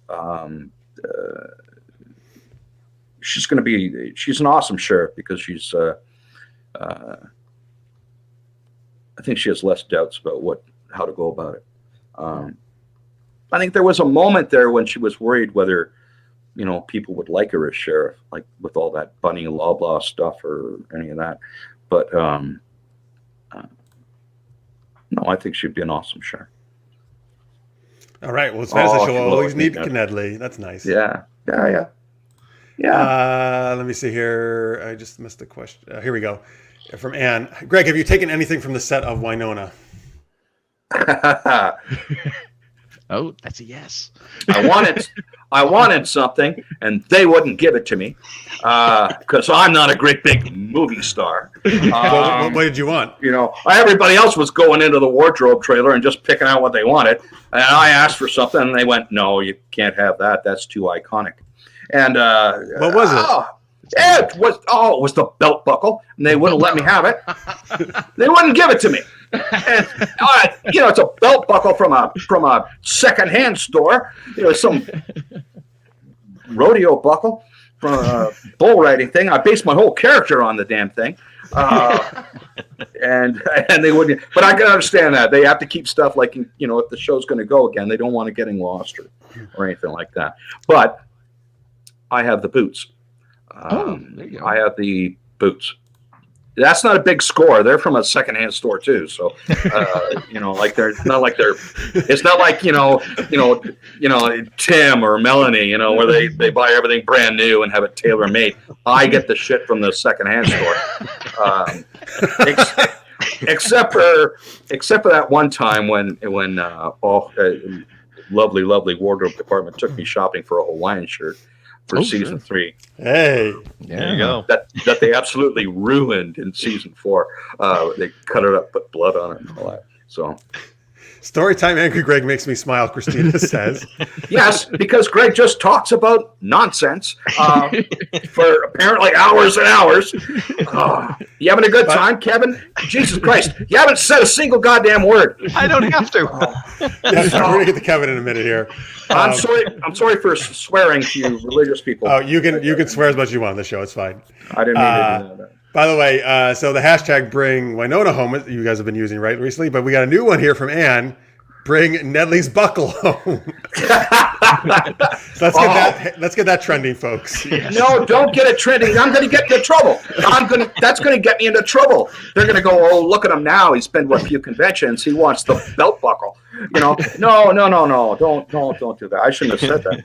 She's an awesome sheriff because she's I think she has less doubts about how to go about it. I think there was a moment there when she was worried whether people would like her as sheriff, like with all that Bunny Loblaw stuff or any of that. But no, I think she'd be an awesome sheriff. All right. Well, it's fantasy. She'll always need Nedley. That's nice. Yeah. Let me see here. I just missed a question. Here we go. From Anne. Greg, have you taken anything from the set of Wynonna? Oh, that's a yes. I wanted something, and they wouldn't give it to me because I'm not a great big movie star. What did you want? Everybody else was going into the wardrobe trailer and just picking out what they wanted, and I asked for something, and they went, "No, you can't have that. That's too iconic." And what was it? It was the belt buckle, and they wouldn't let me have it. They wouldn't give it to me. And it's a belt buckle from a secondhand store. Some rodeo buckle from a bull riding thing. I based my whole character on the damn thing. And they wouldn't. But I can understand that they have to keep stuff like if the show's going to go again, they don't want it getting lost or anything like that. But I have the boots. There you go. I have the boots. That's not a big score. They're from a secondhand store too. So, it's not like Tim or Melanie, where they buy everything brand new and have it tailor made. I get the shit from the secondhand store. Except for that one time when lovely wardrobe department took me shopping for a Hawaiian shirt for season 3. Hey, There you go. That they absolutely ruined in season 4. They cut it up, put blood on it, and all that. So, Storytime Angry Greg makes me smile, Christina says. yes, because Greg just talks about nonsense for apparently hours and hours. You having a good time, Kevin? Jesus Christ, you haven't said a single goddamn word. I don't have to. Yes, we're going to get to Kevin in a minute here. I'm sorry for swearing to you religious people. Oh, you can swear as much as you want on the show. It's fine. I didn't mean to do that. By the way, so the hashtag bring Wynonna home, you guys have been using right recently, but we got a new one here from Ann. Bring Nedley's buckle home. So let's get that trending, folks. Yes. No, don't get it trending. I'm going to get into trouble. That's going to get me into trouble. They're going to go, oh, look at him now. He's been to a few conventions. He wants the belt buckle. No. Don't do that. I shouldn't have said that.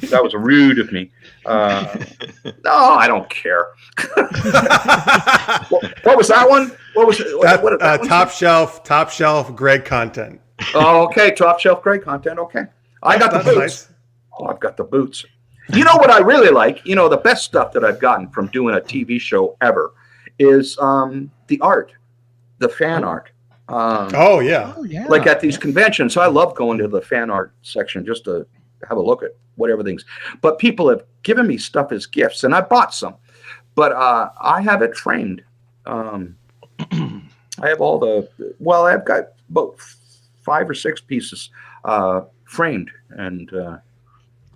That was rude of me. No, I don't care. What was that one? What was it? What that top shelf Greg content. Oh, okay. Top shelf Greg content. Okay. I got the boots. Nice. Oh, I've got the boots. You know what I really like? The best stuff that I've gotten from doing a TV show ever is the art, the fan art. Oh yeah. Like at these conventions, I love going to the fan art section just to have a look at whatever things. But people have given me stuff as gifts, and I bought some. But I have it framed. I have I've got about 5 or 6 pieces framed and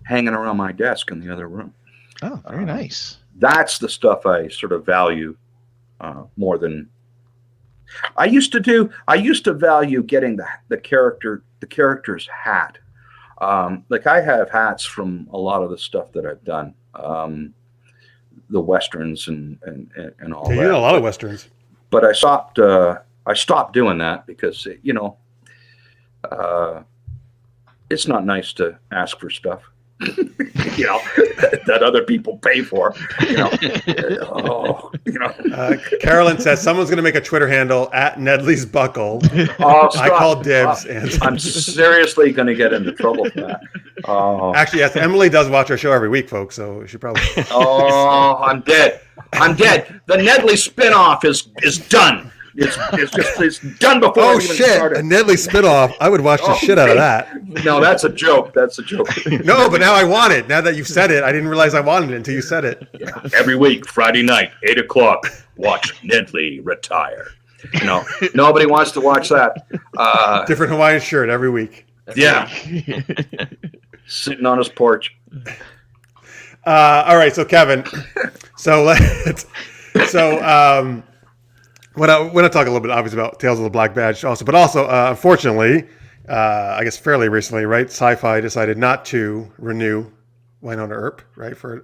hanging around my desk in the other room. Oh, very nice. That's the stuff I sort of value more than I used to value getting the character's hat. Like I have hats from a lot of the stuff that I've done, the westerns and all that. You know a lot of westerns. But I stopped doing that because it's not nice to ask for stuff. That other people pay for. Carolyn says someone's going to make a Twitter handle at Nedley's buckle. Oh, I call dibs. And I'm seriously going to get into trouble for that. Actually, yes, Emily does watch our show every week, folks. So she probably. Oh, I'm dead. The Nedley spinoff is done. It's done before. Oh it even shit! started. A Nedley spinoff. I would watch the shit out of that. No, that's a joke. No, but now I want it. Now that you've said it, I didn't realize I wanted it until you said it. Every week, Friday night, 8:00, watch Nedley retire. Nobody wants to watch that. Different Hawaiian shirt every week. Yeah. Sitting on his porch. All right, so Kevin. When I want to talk a little bit, obviously, about Tales of the Black Badge, also, but also, unfortunately, I guess fairly recently, right? Sci-Fi decided not to renew Wynonna Earp, right, for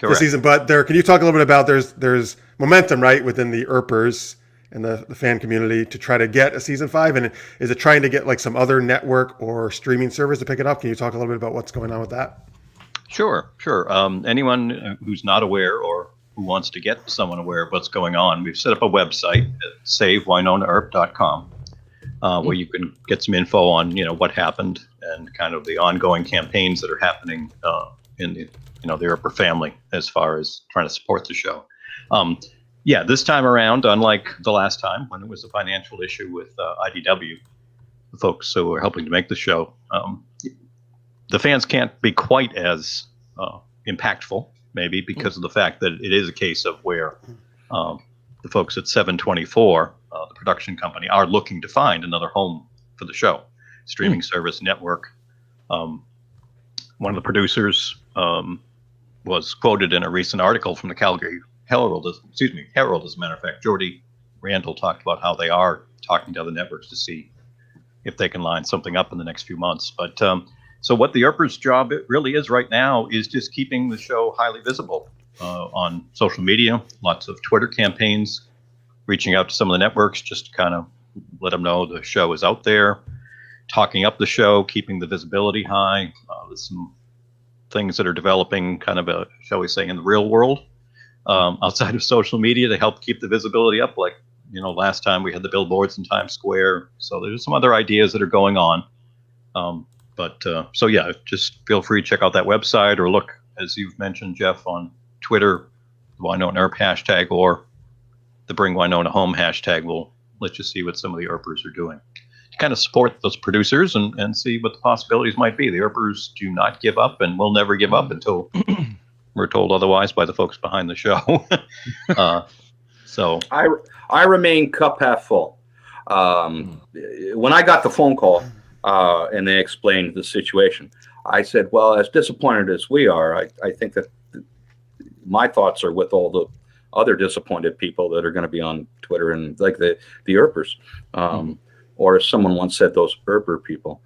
the season. But can you talk a little bit about there's momentum, right, within the Earpers and the fan community to try to get a season 5, and is it trying to get like some other network or streaming service to pick it up? Can you talk a little bit about what's going on with that? Sure. Anyone who's not aware or who wants to get someone aware of what's going on, we've set up a website at savewynonnaearp.com where you can get some info on what happened and kind of the ongoing campaigns that are happening in the the Earper family as far as trying to support the show. This time around, unlike the last time when it was a financial issue with IDW, the folks who are helping to make the show, the fans can't be quite as impactful maybe because of the fact that it is a case of where the folks at 724, the production company, are looking to find another home for the show, streaming service, network. One of the producers was quoted in a recent article from the Calgary Herald, as a matter of fact. Jordy Randall talked about how they are talking to other networks to see if they can line something up in the next few months. But so what the Earpers' job it really is right now is just keeping the show highly visible on social media, lots of Twitter campaigns, reaching out to some of the networks just to kind of let them know the show is out there, talking up the show, keeping the visibility high. There's some things that are developing kind of shall we say, in the real world outside of social media to help keep the visibility up. Like, last time we had the billboards in Times Square. So there's some other ideas that are going on. So yeah, just feel free to check out that website or look, as you've mentioned, Jeff, on Twitter, the Wynonna Earp hashtag or the Bring Wynonna Home hashtag will let you see what some of the Earpers are doing. Kind of support those producers and see what the possibilities might be. The Earpers do not give up and will never give up until we're told otherwise by the folks behind the show. So I remain cup half full. When I got the phone call and they explained the situation, I said, well, as disappointed as we are, I think that my thoughts are with all the other disappointed people that are going to be on Twitter and like the Earpers. Or as someone once said, those Earper people,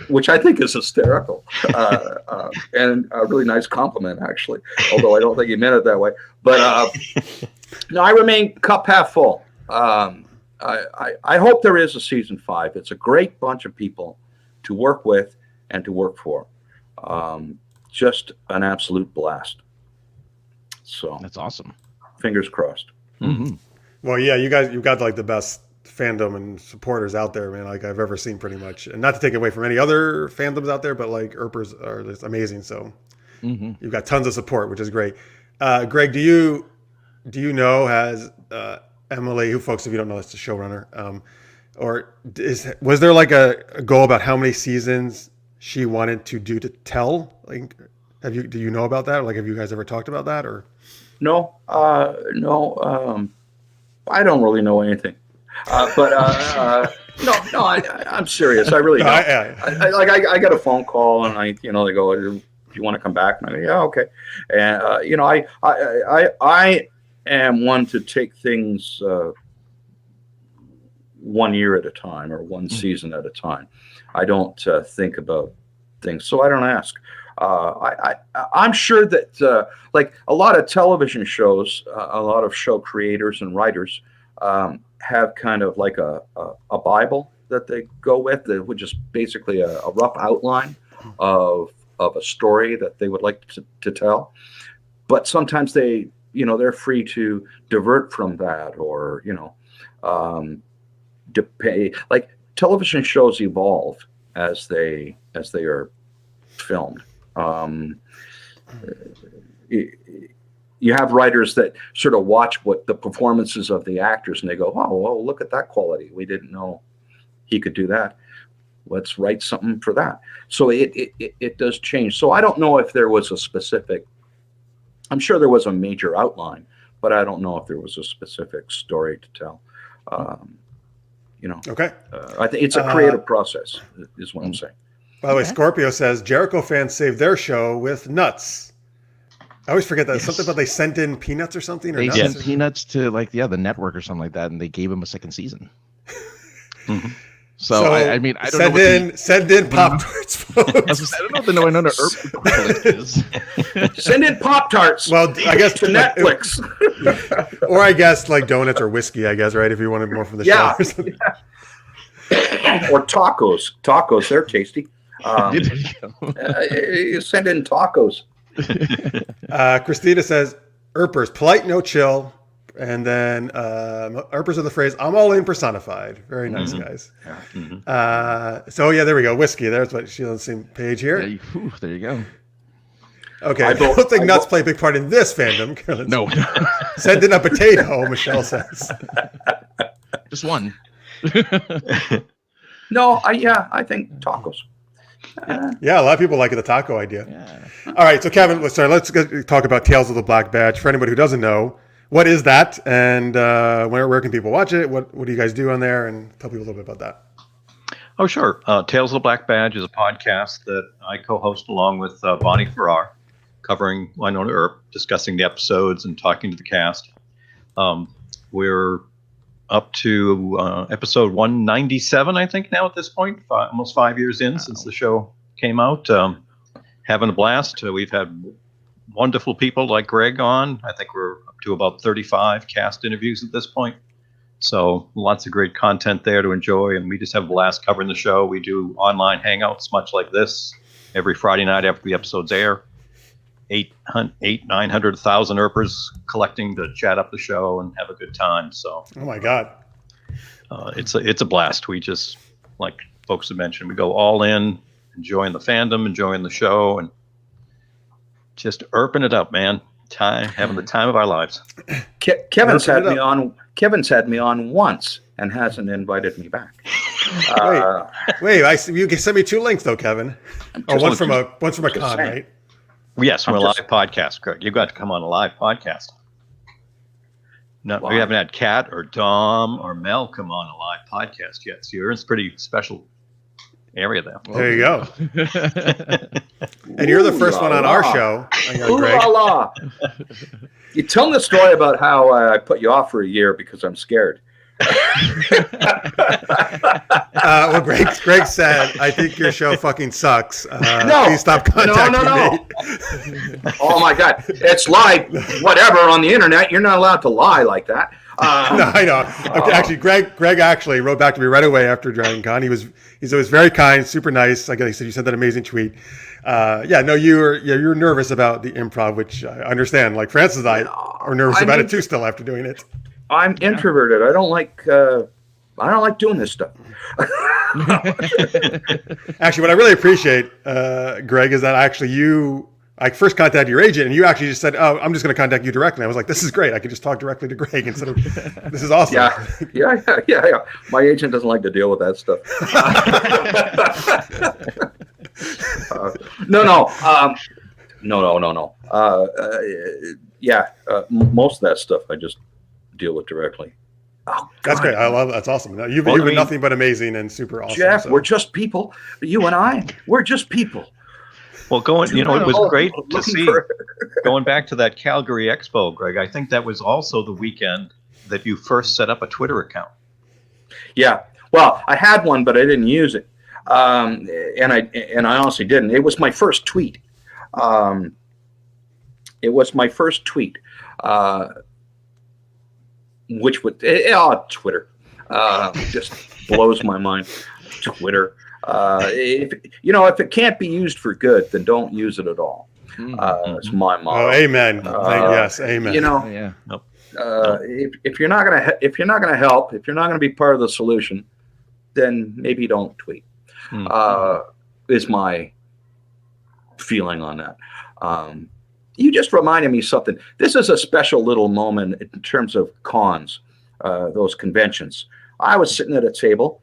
which I think is hysterical and a really nice compliment, actually, although I don't think he meant it that way. But no, I remain cup half full. I hope there is a season 5. It's a great bunch of people to work with and to work for. Just an absolute blast. So That's awesome. Fingers crossed. Mm-hmm. Well, yeah, you've got like the best fandom and supporters out there, man, like I've ever seen, pretty much. And not to take away from any other fandoms out there, but like Earpers are just amazing. So you've got tons of support, which is great. Greg, do you know, has Emily, who, folks, if you don't know, that's the showrunner, was there like a goal about how many seasons she wanted to do to tell? Like, do you know about that? Like, have you guys ever talked about that? Or no, I don't really know anything. No, I'm serious. I really don't. I got a phone call and they go, do you want to come back? And I go, yeah, okay. And I am one to take things 1 year at a time or one season at a time. I don't think about things, so I don't ask. I'm sure that like a lot of television shows, a lot of show creators and writers have kind of like a Bible that they go with, which is basically a rough outline of a story that they would like to tell. But sometimes they're free to divert from that, or like television shows evolve as they are filmed. You have writers that sort of watch what the performances of the actors and they go, oh, well, look at that quality. We didn't know he could do that. Let's write something for that. So it does change. So I don't know if there was a specific, I'm sure there was a major outline, but I don't know if there was a specific story to tell. Okay. I think it's a creative process is what I'm saying. By the way, Scorpio says Jericho fans saved their show with nuts. I always forget that. Yes. Something about they sent in peanuts or something. They sent peanuts to the network or something like that, and they gave him a second season. So I mean, I don't know. Send in Pop-Tarts, folks. I don't know what the Wynonna Earp is. Send in Pop-Tarts. Well, I guess to Netflix. Or I guess like donuts or whiskey, I guess, right? If you wanted more from the show or something. Or tacos. Tacos, they're tasty. You send in tacos. Christina says, Earpers, polite, no chill. And then Earpers are the phrase, I'm all in personified. Very nice, guys. So, yeah, there we go. Whiskey. There's what she's on the same page here. There you go. Okay. I don't think nuts play a big part in this fandom. No. Send in a potato, Michelle says. Just one. No, I think tacos. Yeah, a lot of people like the taco idea. Yeah. All right, so Kevin, let's talk about Tales of the Black Badge. For anybody who doesn't know, what is that, and where can people watch it? What do you guys do on there? And tell people a little bit about that. Oh, sure. Tales of the Black Badge is a podcast that I co-host along with Bonnie Farrar, covering Wynonna Earp, discussing the episodes and talking to the cast. We're up to episode 197, I think, now at this point, almost 5 years in since the show came out. Having a blast. We've had wonderful people like Greg on. I think we're up to about 35 cast interviews at this point. So lots of great content there to enjoy, and we just have a blast covering the show. We do online hangouts, much like this, every Friday night after the episodes air. 900,000 Earpers collecting to chat up the show and have a good time. So, Oh my God. it's a blast. We just, like folks have mentioned, we go all in, enjoying the fandom, enjoying the show, and just Earping it up, man. Having the time of our lives. Kevin's had me on. Kevin's had me on once and hasn't invited me back. Wait! You sent me 2 links though, Kevin. One's from a con, saying. right? Yes, we're a live podcast, Greg. You've got to come on a live podcast. No, we haven't had Kat or Dom or Mel come on a live podcast yet. So you're in a pretty special area there. There you go. And you're the first one on our show. Ooh la la. You tell me the story about how I put you off for a year because I'm scared. Well, Greg said, I think your show fucking sucks. No. Please stop contacting me. Oh my God. It's live, whatever, on the internet. You're not allowed to lie like that. No, I know. Okay, actually, Greg actually wrote back to me right away after Dragon Con. He's always very kind, super nice. Like I said, you sent that amazing tweet. You're nervous about the improv, which I understand. Like Francis and I are nervous about it too still after doing it. I'm introverted. I don't like doing this stuff. Actually, what I really appreciate, Greg, is that actually I first contacted your agent, and you actually just said, "Oh, I'm just going to contact you directly." I was like, "This is great. I can just talk directly to Greg instead of this is awesome." Yeah. My agent doesn't like to deal with that stuff. No. Most of that stuff I just deal with directly. Oh, that's great. I love that's awesome. No, you've been nothing but amazing and super awesome. Jeff, we're just people. You and I, we're just people. Well, it was great to see. Going back to that Calgary Expo, Greg, I think that was also the weekend that you first set up a Twitter account. Yeah. Well, I had one, but I didn't use it. And I honestly didn't. It was my first tweet. Which would Twitter just blows my mind. Twitter. If it can't be used for good, then don't use it at all. It's my motto. Oh, amen. Yes, amen. If you're not gonna help, if you're not gonna be part of the solution, then maybe don't tweet. Is my feeling on that. You just reminded me something. This is a special little moment in terms of cons, those conventions. I was sitting at a table.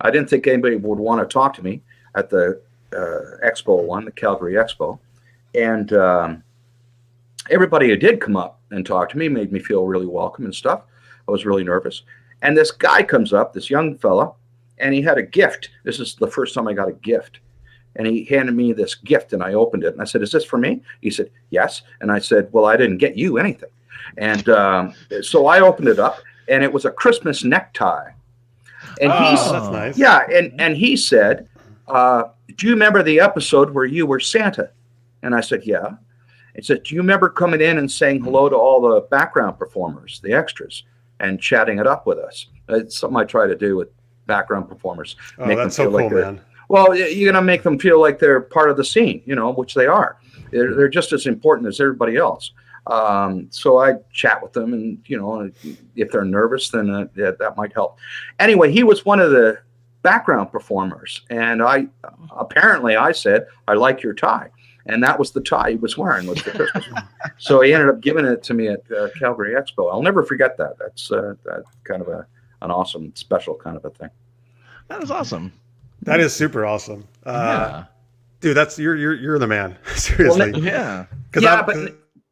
I didn't think anybody would want to talk to me at the Expo one, the Calgary Expo. And everybody who did come up and talk to me made me feel really welcome and stuff. I was really nervous. And this guy comes up, this young fella, and he had a gift. This is the first time I got a gift. And he handed me this gift, and I opened it. And I said, "Is this for me?" He said, "Yes." And I said, "Well, I didn't get you anything." And so I opened it up, and it was a Christmas necktie. And that's nice. Yeah, and he said, "Do you remember the episode where you were Santa?" And I said, "Yeah." He said, "Do you remember coming in and saying hello to all the background performers, the extras, and chatting it up with us?" It's something I try to do with background performers. Oh, that's so cool, man. Well, you're going to make them feel like they're part of the scene, which they are. They're just as important as everybody else. So I chat with them, and, if they're nervous, then that might help. Anyway, he was one of the background performers, and I said, "I like your tie." And that was the tie he was wearing, was the Christmas one. So he ended up giving it to me at Calgary Expo. I'll never forget that. That's that kind of an awesome, special kind of a thing. That is awesome. That is super awesome. Yeah. dude, that's you're the man. Seriously. Yeah.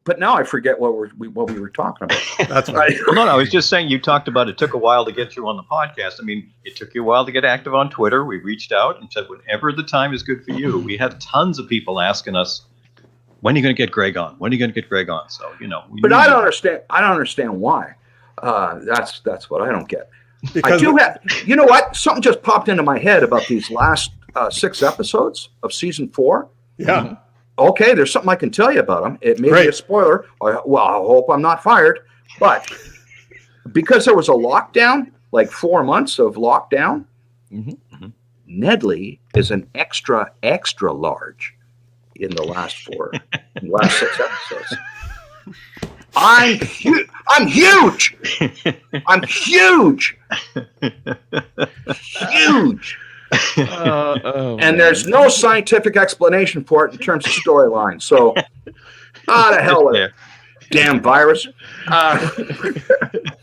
But now I forget what we were talking about. That's right. No, I was just saying you talked about it took a while to get you on the podcast. I mean, it took you a while to get active on Twitter. We reached out and said, whenever the time is good for you. We had tons of people asking us, when are you going to get Greg on? When are you going to get Greg on? So, But I don't understand. I don't understand why. That's what I don't get. Because I do have. You know what? Something just popped into my head about these last 6 episodes of season 4. Yeah. Okay, there's something I can tell you about them. It may Great. be a spoiler. Well, I hope I'm not fired. But because there was a lockdown, like 4 months of lockdown, Nedley is an extra large in the last 6 episodes. I'm huge. I'm huge. Huge. And there's no scientific explanation for it in terms of storyline. So, the hell with it. Damn virus. All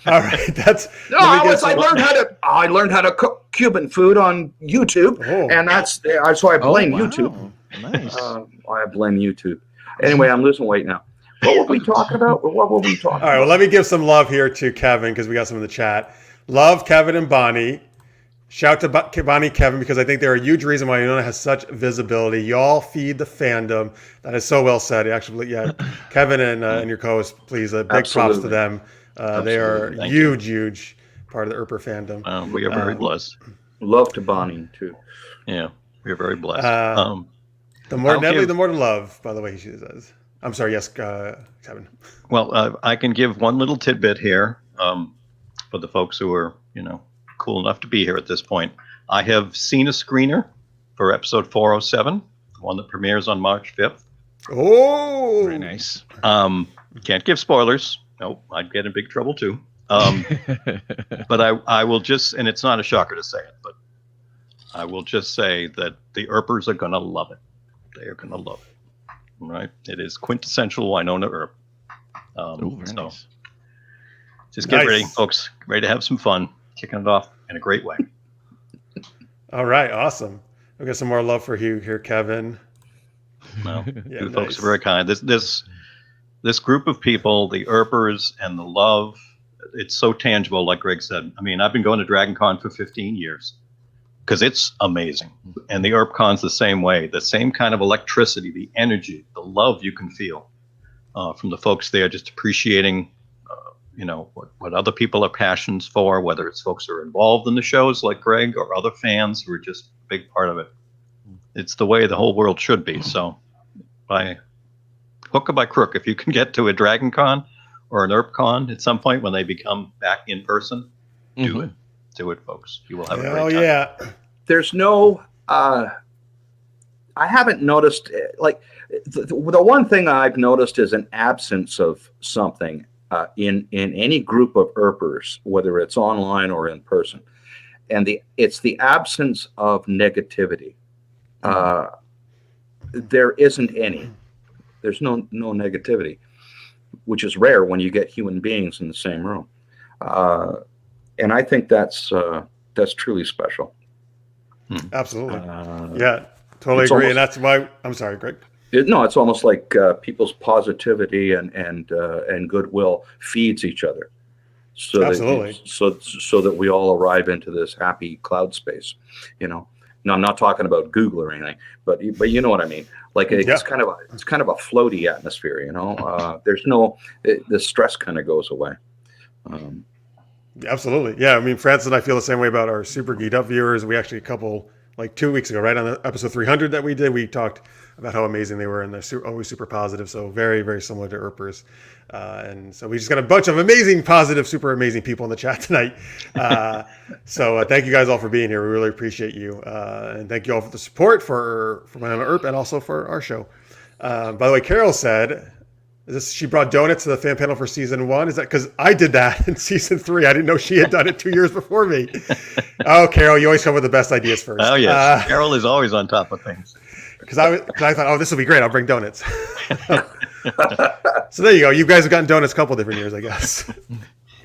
right, that's no. I learned how to cook Cuban food on YouTube, and that's so I blame YouTube. Nice. I blame YouTube. Anyway, I'm losing weight now. What were we talking about? All right, well, let me give some love here to Kevin because we got some in the chat. Love Kevin and Bonnie. Shout to Bonnie, Kevin, because I think they're a huge reason why Wynonna has such visibility. Y'all feed the fandom. That is so well said. Actually, yeah, Kevin and your co-host, please, big props to them. They are huge part of the Earper fandom. We are very blessed. Love to Bonnie too. Yeah, we are very blessed. The more Nedley, the more to love. By the way, she says. I'm sorry. Yes, Kevin. Well, I can give one little tidbit here for the folks who are, cool enough to be here at this point. I have seen a screener for episode 407, the one that premieres on March 5th. Oh, very nice. Can't give spoilers. Nope, I'd get in big trouble too. But I will just, and it's not a shocker to say it, but I will just say that the Earpers are going to love it. They are going to love it. Right? It is quintessential Wynonna Earp. Nice. Just get ready, folks. Ready to have some fun. Kicking it off in a great way. All right, awesome. We got some more love for you here, Kevin. No, you folks are very kind. This group of people, the Earpers and the love, it's so tangible, like Greg said. I mean, I've been going to Dragon Con for 15 years because it's amazing. And the Earp Con's the same way. The same kind of electricity, the energy, the love you can feel from the folks there, just appreciating what other people are passions for, whether it's folks who are involved in the shows like Greg or other fans who are just a big part of it. It's the way the whole world should be. So by hook or by crook, if you can get to a Dragon Con or an Earp Con at some point when they become back in person, do it. Do it, folks. You will have a great time. Oh, yeah. There's no... I haven't noticed... the one thing I've noticed is an absence of something in any group of Earpers, whether it's online or in person, and it's the absence of negativity. There isn't any. There's no negativity, which is rare when you get human beings in the same room, and I think that's truly special. Absolutely, yeah, totally agree, and that's why I'm sorry, Greg. It's almost like people's positivity and goodwill feeds each other, so absolutely. So that we all arrive into this happy cloud space. Now, I'm not talking about Google or anything, but you know what I mean. Like it's kind of a floaty atmosphere. There's the stress kind of goes away. Absolutely, yeah. I mean, Francis and I feel the same way about our Super Geeked Up viewers. We actually 2 weeks ago, right on the episode 300 that we did, we talked about how amazing they were, and they're always super positive. So very, very similar to Earpers. And so we just got a bunch of amazing, positive, super amazing people in the chat tonight. So thank you guys all for being here. We really appreciate you. And thank you all for the support for Wynonna Earp and also for our show. By the way, Carol said, she brought donuts to the fan panel for season 1. Is that because I did that in season 3? I didn't know she had done it 2 years before me. Oh, Carol, you always come with the best ideas first. Oh, yes. Carol is always on top of things. Because I thought, this will be great. I'll bring donuts. So there you go. You guys have gotten donuts a couple different years, I guess.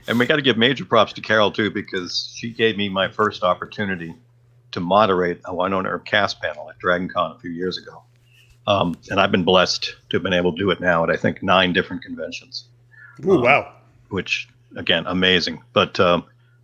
And we got to give major props to Carol, too, because she gave me my first opportunity to moderate a Wynonna Earp cast panel at Dragon Con a few years ago. And I've been blessed to have been able to do it now at, I think, 9 different conventions. Ooh, wow. Which, again, amazing. But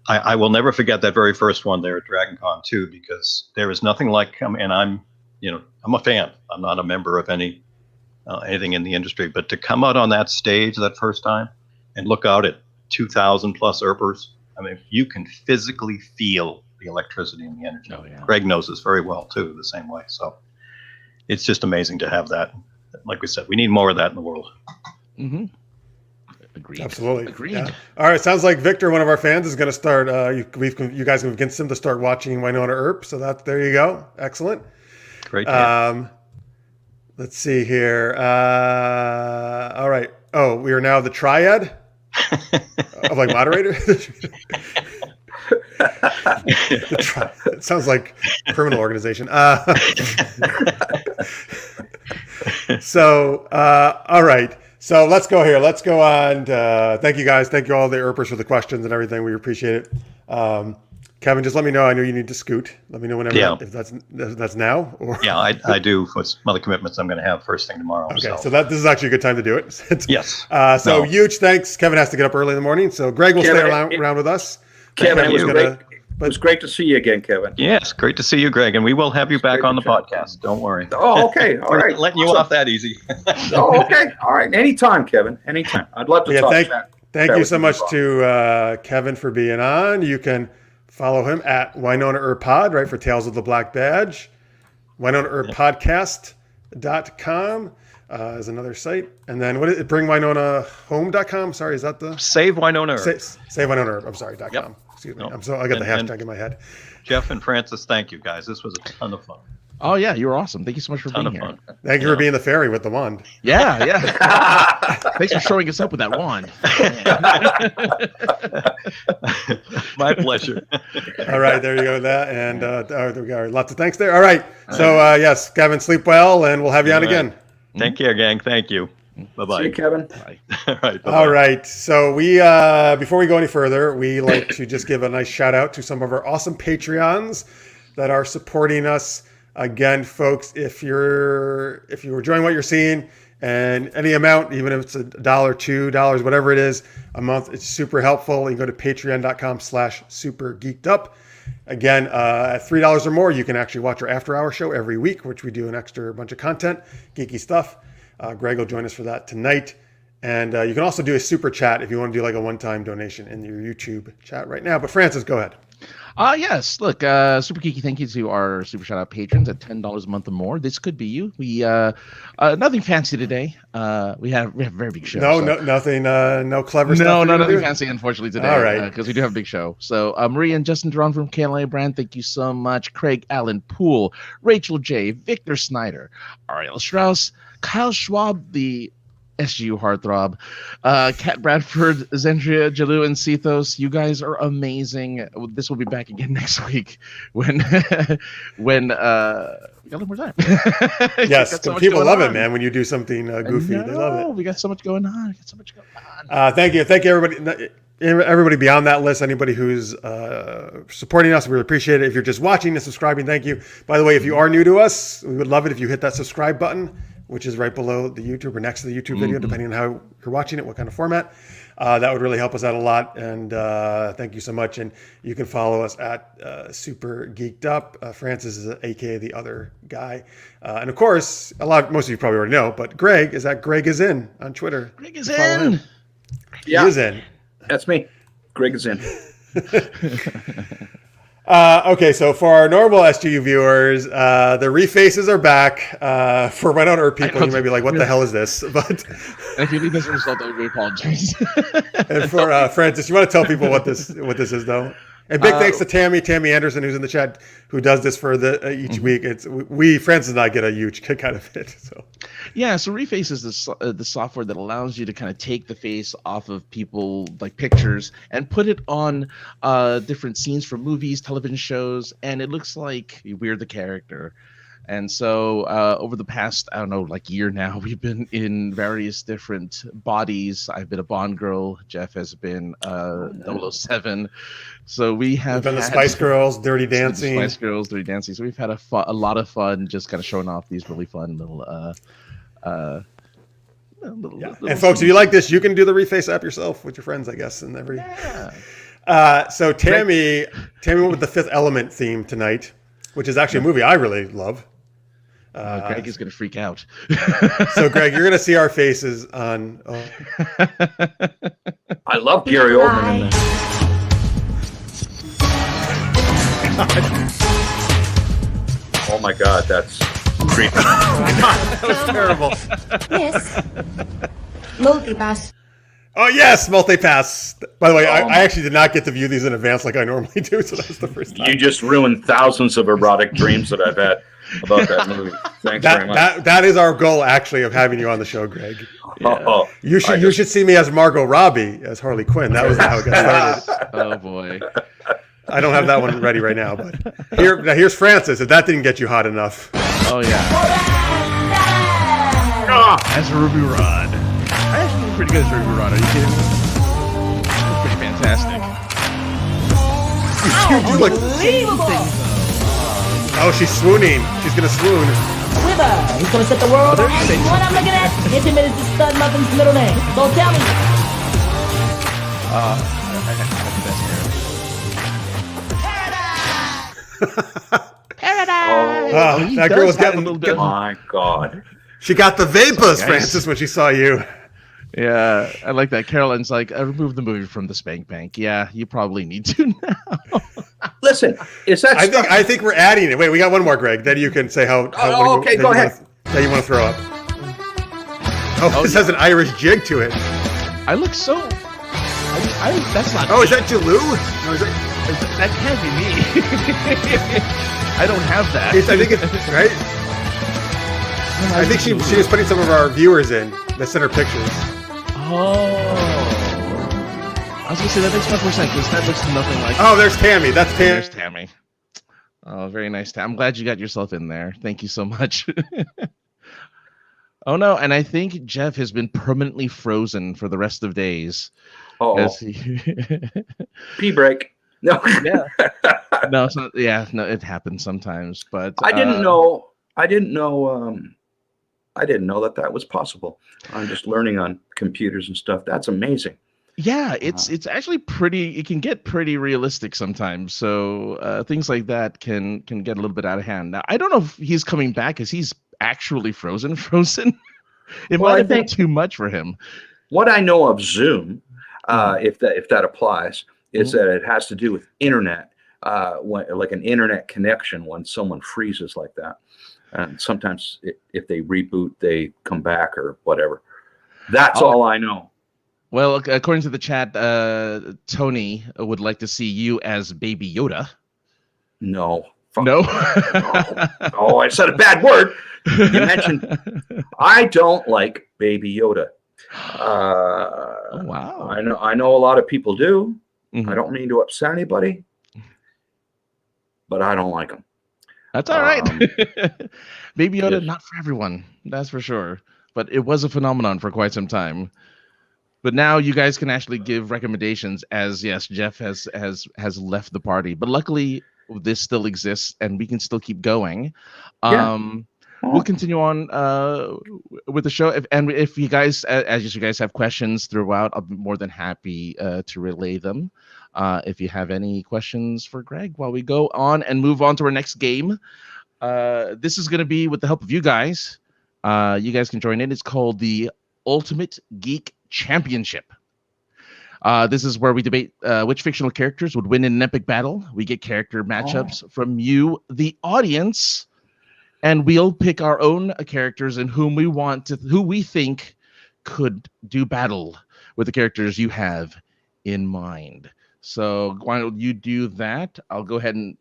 I will never forget that very first one there at DragonCon too, because there is nothing like, and I'm a fan. I'm not a member of anything in the industry, but to come out on that stage that first time and look out at 2,000 plus Earpers, I mean, you can physically feel the electricity and the energy. Oh, yeah. Greg knows this very well too, the same way. So it's just amazing to have that. Like we said, we need more of that in the world. Mm-hmm. Agreed. Absolutely. Agreed. Yeah. All right. Sounds like Victor, one of our fans, is going to start. You guys have convinced him to start watching Wynonna Earp. So there you go. Excellent. Great. Let's see here. All right. Oh, we are now the triad of like moderator. It sounds like a criminal organization. All right. So let's go here. Let's go on. Thank you guys. Thank you all the Earpers for the questions and everything. We appreciate it. Kevin, just let me know. I know you need to scoot. Let me know whenever, if that's now. Or Yeah, I do for some other commitments I'm going to have first thing tomorrow. Okay, so this is actually a good time to do it. Yes. Huge thanks. Kevin has to get up early in the morning, so Greg will stay around with us. Kevin, it was great to see you again, Kevin. Yes, great to see you, Greg, and we will have you back on the podcast. Don't worry. Oh, okay. All right. We're not letting you off that easy. Oh, okay. All right. Anytime, Kevin. Anytime. I'd love to talk. Thank you so much to Kevin for being on. You can follow him at Wynonna Earp Pod, right, for Tales of the Black Badge. Wynonna Earp Podcast.com is another site. And then what is it? BringWynonaHome.com. Sorry, is that the Save Wynonna Earp? Save Wynonna Earp. I'm sorry, .com. Yep. Excuse me. I got the hashtag in my head. Jeff and Francis, thank you guys. This was a ton of fun. Oh yeah, you were awesome. Thank you so much for being here. Fun. Thank you for being the fairy with the wand. Yeah. Thanks for showing us up with that wand. My pleasure. All right, there you go. That and there we go. Lots of thanks there. All right. So yes, Kevin, sleep well, and we'll have you on again. Take care, gang. Thank you. Bye-bye. See you, Kevin. Bye. All right. Bye-bye. All right. So we before we go any further, we like to just give a nice shout out to some of our awesome Patreons that are supporting us. Again, folks, if you're enjoying what you're seeing, and any amount, even if it's $1, $2, whatever it is a month, it's super helpful. You can go to patreon.com/supergeekedup. Again, at $3 or more, you can actually watch our after hour show every week, which we do an extra bunch of content, geeky stuff. Greg will join us for that tonight. And you can also do a super chat if you want to do like a one-time donation in your YouTube chat right now. But Francis, go ahead. Yes. Look, super geeky. Thank you to our super shout out patrons at $10 a month or more. This could be you. We nothing fancy today. We have a very big show. Nothing. No clever stuff. No, nothing fancy. Unfortunately today. All right. Because we do have a big show. So Maria and Justin Duran from KLA Brand, thank you so much. Craig Allen Poole, Rachel J, Victor Snyder, Ariel Strauss, Kyle Schwab, the SGU Heartthrob, Kat Bradford, Zendria, Jalou, and Cethos. You guys are amazing. This will be back again next week when we got a little more time. Yes, people love it, man. When you do something goofy, they love it. We got so much going on. Thank you, everybody beyond that list. Anybody who's supporting us, we really appreciate it. If you're just watching and subscribing, thank you. By the way, if you are new to us, we would love it if you hit that subscribe button, which is right below the YouTube or next to the YouTube video, depending on how you're watching it, what kind of format. That would really help us out a lot. And thank you so much. And you can follow us at Super Geeked Up. Francis is AKA the other guy. And of course, most of you probably already know, but Greg is at Greg is in on Twitter. Greg is in. Yeah. He is in. That's me. Greg is in. Okay, so for our normal SGU viewers, the refaces are back. For Wynonna Earp people, you may be like, what the hell is this? But and if you leave this result, we apologize. And for Francis, you want to tell people what this is, though? And big thanks to Tammy Anderson, who's in the chat, who does this for each week. Francis and I get a huge kick out of it. So Reface is the software that allows you to kind of take the face off of people, like pictures, and put it on different scenes from movies, television shows, and it looks like we're the character. And so over the past, I don't know, like year now, we've been in various different bodies. I've been a Bond girl. Jeff has been 007. So we have been the Spice Girls, Dirty the Dancing. Spice Girls, Dirty Dancing. So we've had a lot of fun just kind of showing off these really fun little And folks, if you like this, you can do the Reface app yourself with your friends, I guess. And every. Yeah. So Tammy went with the Fifth Element theme tonight, which is actually a movie I really love. Greg is going to freak out. So, Greg, you're going to see our faces on. I love Gary Oldman in this. Oh my God, that's creepy. That was terrible. Yes. Multipass. Oh, yes, multipass. By the way, I actually did not get to view these in advance like I normally do, so that was the first time. You just ruined thousands of erotic dreams that I've had about that movie. Thanks very much. That is our goal, actually, of having you on the show, Greg. Yeah. You should see me as Margot Robbie as Harley Quinn. That was how it got started. Oh boy. I don't have that one ready right now, but here's Francis. If that didn't get you hot enough. Oh yeah. As a Ruby Rod. I actually did pretty good as Ruby Rod. Are you kidding me? That's pretty fantastic. Oh, she's swooning. She's gonna swoon. Wither. He's gonna set the world on ice. What I'm looking at? Intimate is the stud muffin's middle name. So tell me. I have the best hair. Oh, that girl was getting a little bit. My God. She got the vapors, Nice. Francis, when she saw you. Yeah, I like that. Caroline's like, I removed the movie from the spank bank. Yeah, you probably need to now. Listen, is that stuff? I think we're adding it. Wait, we got one more, Greg. Then you can say okay, go ahead. That you want to throw up. Oh, this has an Irish jig to it. I look so. That's not. Oh, is that Jalou? No, is that? That can't be me. I don't have that. I think it's right. I think she was putting some of our viewers in that sent her pictures. Oh. I was gonna say that makes much more sense because that looks nothing like. Oh, there's Tammy. That's Tammy. There's Tammy. Oh, very nice. I'm glad you got yourself in there. Thank you so much. Oh no, and I think Jeff has been permanently frozen for the rest of days. Oh, pee break. No, yeah. No, it's not. Yeah, no, it happens sometimes. But I didn't know. I didn't know that was possible. I'm just learning on computers and stuff. That's amazing. Yeah, it's actually pretty. It can get pretty realistic sometimes. So things like that can get a little bit out of hand. Now I don't know if he's coming back because he's actually frozen. It might have been too much for him. What I know of Zoom, if that applies, is that it has to do with internet, like an internet connection when someone freezes like that. And sometimes if they reboot, they come back or whatever. That's all I know. Well, according to the chat, Tony would like to see you as Baby Yoda. No. No? Oh, I said a bad word. You mentioned I don't like Baby Yoda. Oh, wow. I know a lot of people do. Mm-hmm. I don't mean to upset anybody, but I don't like him. That's all right. Baby Yoda, not for everyone. That's for sure. But it was a phenomenon for quite some time. But now you guys can actually give recommendations as, yes, Jeff has left the party. But luckily, this still exists, and we can still keep going. We'll continue on with the show. If you guys, as you guys have questions throughout, I'll be more than happy to relay them. If you have any questions for Greg while we go on and move on to our next game. This is going to be with the help of you guys. You guys can join in. It's called the Ultimate Geek Championship. This is where we debate which fictional characters would win in an epic battle. We get character matchups from you, the audience, and we'll pick our own characters and who we think could do battle with the characters you have in mind. So why don't you do that? I'll go ahead and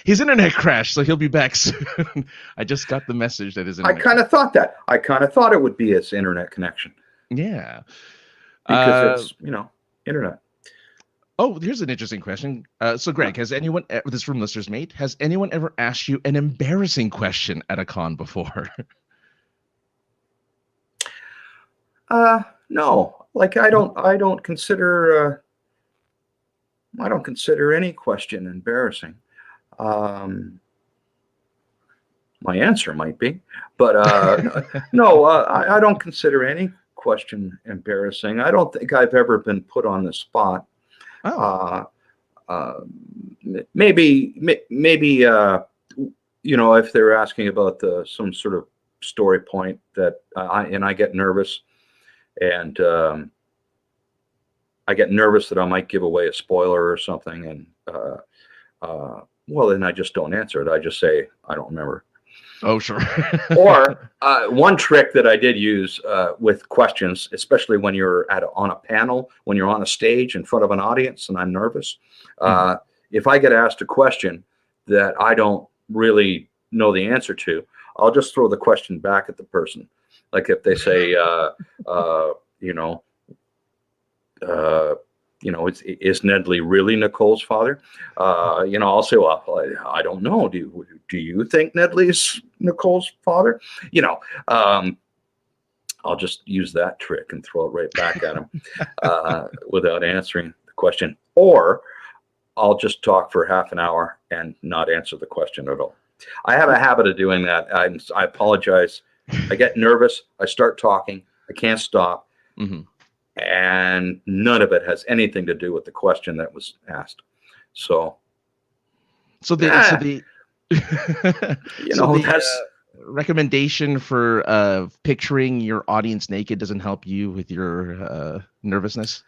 his internet crashed, so he'll be back soon. I just got the message that his internet. I kind of thought that. I kind of thought it would be his internet connection. Yeah. Because it's, internet. Oh, here's an interesting question. So, Greg, has anyone, this is from listeners, mate, has anyone ever asked you an embarrassing question at a con before? No, like I don't consider any question embarrassing. My answer might be, but no, I don't consider any question embarrassing. I don't think I've ever been put on the spot. Oh, Maybe if they're asking about some sort of story point that I get nervous, and I get nervous that I might give away a spoiler or something, and well, then I just don't answer it. I just say I don't remember. oh, sure. Or one trick that I did use with questions, especially when you're on a panel, when you're on a stage in front of an audience and I'm nervous, if I get asked a question that I don't really know the answer to, I'll just throw the question back at the person. Like if they say, is Nedley really Nicole's father? I'll say, well, I don't know. Do you think Nedley's Nicole's father? I'll just use that trick and throw it right back at him without answering the question. Or I'll just talk for half an hour and not answer the question at all. I have a habit of doing that. I apologize. I get nervous. I start talking. I can't stop. Mm-hmm. And none of it has anything to do with the question that was asked. So the that's recommendation for picturing your audience naked doesn't help you with your nervousness.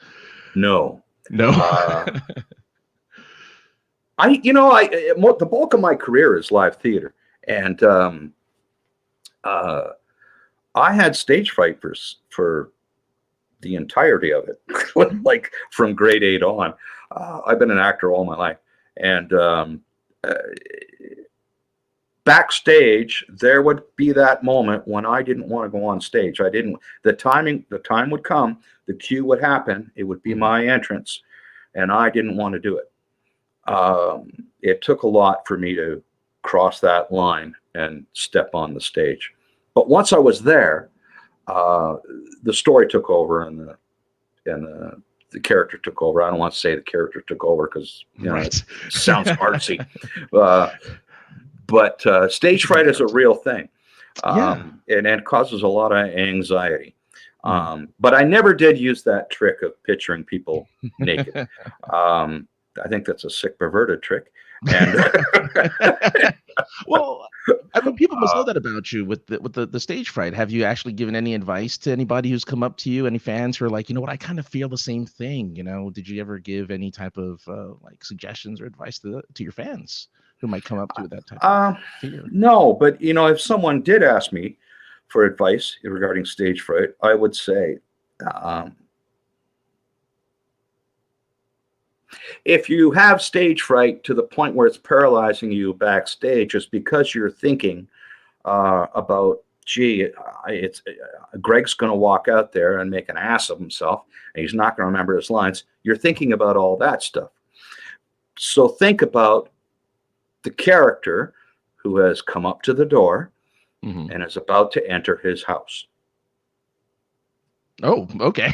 No. The bulk of my career is live theater, and I had stage fright for the entirety of it, like from grade 8 on. I've been an actor all my life, and backstage there would be that moment when I didn't want to go on stage. The time would come, the cue would happen, it would be my entrance, and I didn't want to do it. It took a lot for me to cross that line and step on the stage. But once I was there, the story took over, and the character took over. I don't want to say the character took over because it sounds artsy. But stage fright is a real thing, and it causes a lot of anxiety. But I never did use that trick of picturing people naked. I think that's a sick, perverted trick. And well, I mean, people must know that about you with the stage fright. Have you actually given any advice to anybody who's come up to you? Any fans who are like, you know what, I kind of feel the same thing. Did you ever give any type of suggestions or advice to your fans who might come up to that type of fear? No, but if someone did ask me for advice regarding stage fright, I would say, if you have stage fright to the point where it's paralyzing you backstage, it's because you're thinking about, Greg's going to walk out there and make an ass of himself, and he's not going to remember his lines. You're thinking about all that stuff. So think about the character who has come up to the door and is about to enter his house. Oh, okay.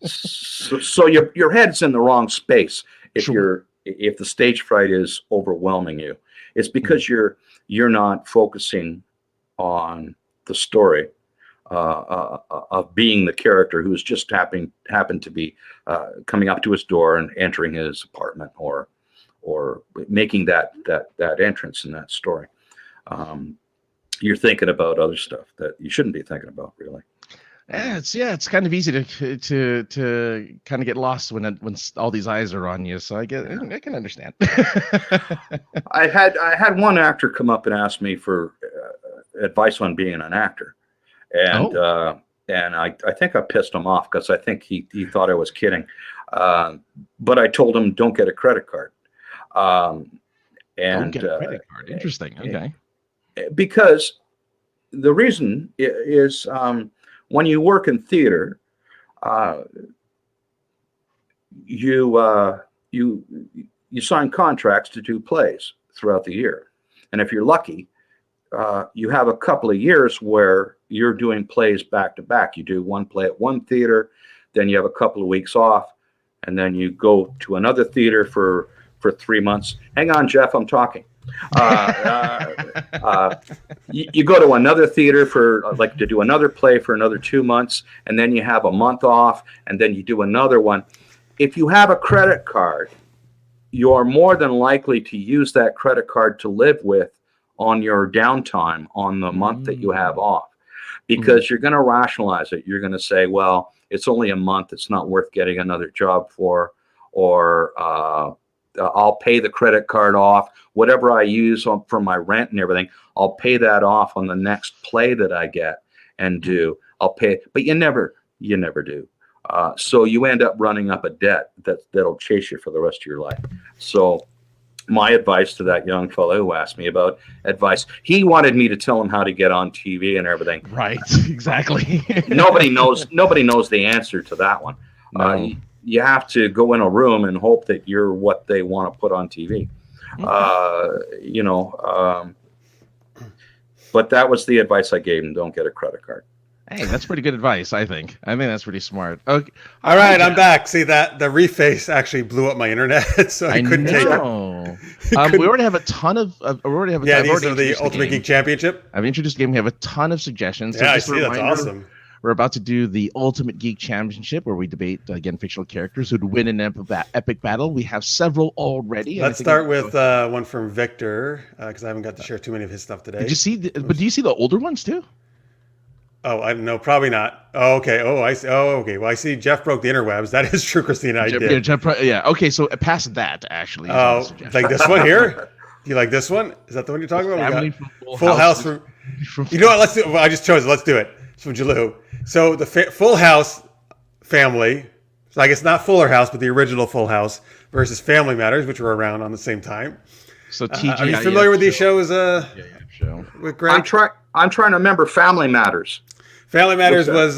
So your head's in the wrong space if Sure. if the stage fright is overwhelming you. It's because you're not focusing on the story of being the character who's just happened to be coming up to his door and entering his apartment, or making that entrance in that story. You're thinking about other stuff that you shouldn't be thinking about, really. It's kind of easy to kind of get lost when all these eyes are on you. So I can understand. I had one actor come up and ask me for advice on being an actor, and I think I pissed him off because I think he thought I was kidding. But I told him, don't get a credit card. Don't get a credit card. Interesting. Okay. Because the reason is, when you work in theater, you sign contracts to do plays throughout the year, and if you're lucky, you have a couple of years where you're doing plays back to back. You do one play at one theater, then you have a couple of weeks off, and then you go to another theater for 3 months. Hang on, Jeff, I'm talking. You go to another theater for to do another play for another 2 months, and then you have a month off, and then you do another one. If you have a credit card, you're more than likely to use that credit card to live with on your downtime on the month that you have off, because you're going to rationalize it. You're going to say, well, it's only a month. It's not worth getting another job for, or I'll pay the credit card off. Whatever I use for my rent and everything, I'll pay that off on the next play that I get and do. I'll pay, but you never do. So you end up running up a debt that'll chase you for the rest of your life. So my advice to that young fellow who asked me about advice, he wanted me to tell him how to get on TV and everything. Right, exactly. Nobody knows the answer to that one. No. You have to go in a room and hope that you're what they want to put on TV. But that was the advice I gave him. Don't get a credit card. Hey, that's pretty good advice, I think. I think that's pretty smart. Okay. All right, I'm back. See that the reface actually blew up my internet, so I couldn't take it. We already have a ton of. These are the Ultimate Geek Championship. I've introduced the game. We have a ton of suggestions. Yeah, I see. That's awesome. We're about to do the Ultimate Geek Championship, where we debate again fictional characters who'd win an epic battle. We have several already. Let's start with one from Victor, because I haven't got to share too many of his stuff today. Did you see? But do you see the older ones too? Oh, I no, probably not. Oh, okay. Oh, I see. Oh, okay. Well, I see Jeff broke the interwebs. That is true, Christina. I did. Yeah. Okay. So past that, actually. Oh, like this one here. You like this one? Is that the one you're talking about? We got Full House from. You know what? Let's do. Well, I just chose it. Let's do it. It's from Jalou. So the Full House family. So I guess not Fuller House, but the original Full House versus Family Matters, which were around on the same time. So TGIF. Are you familiar with these shows? Show. With Greg? I'm trying to remember Family Matters. Family Matters was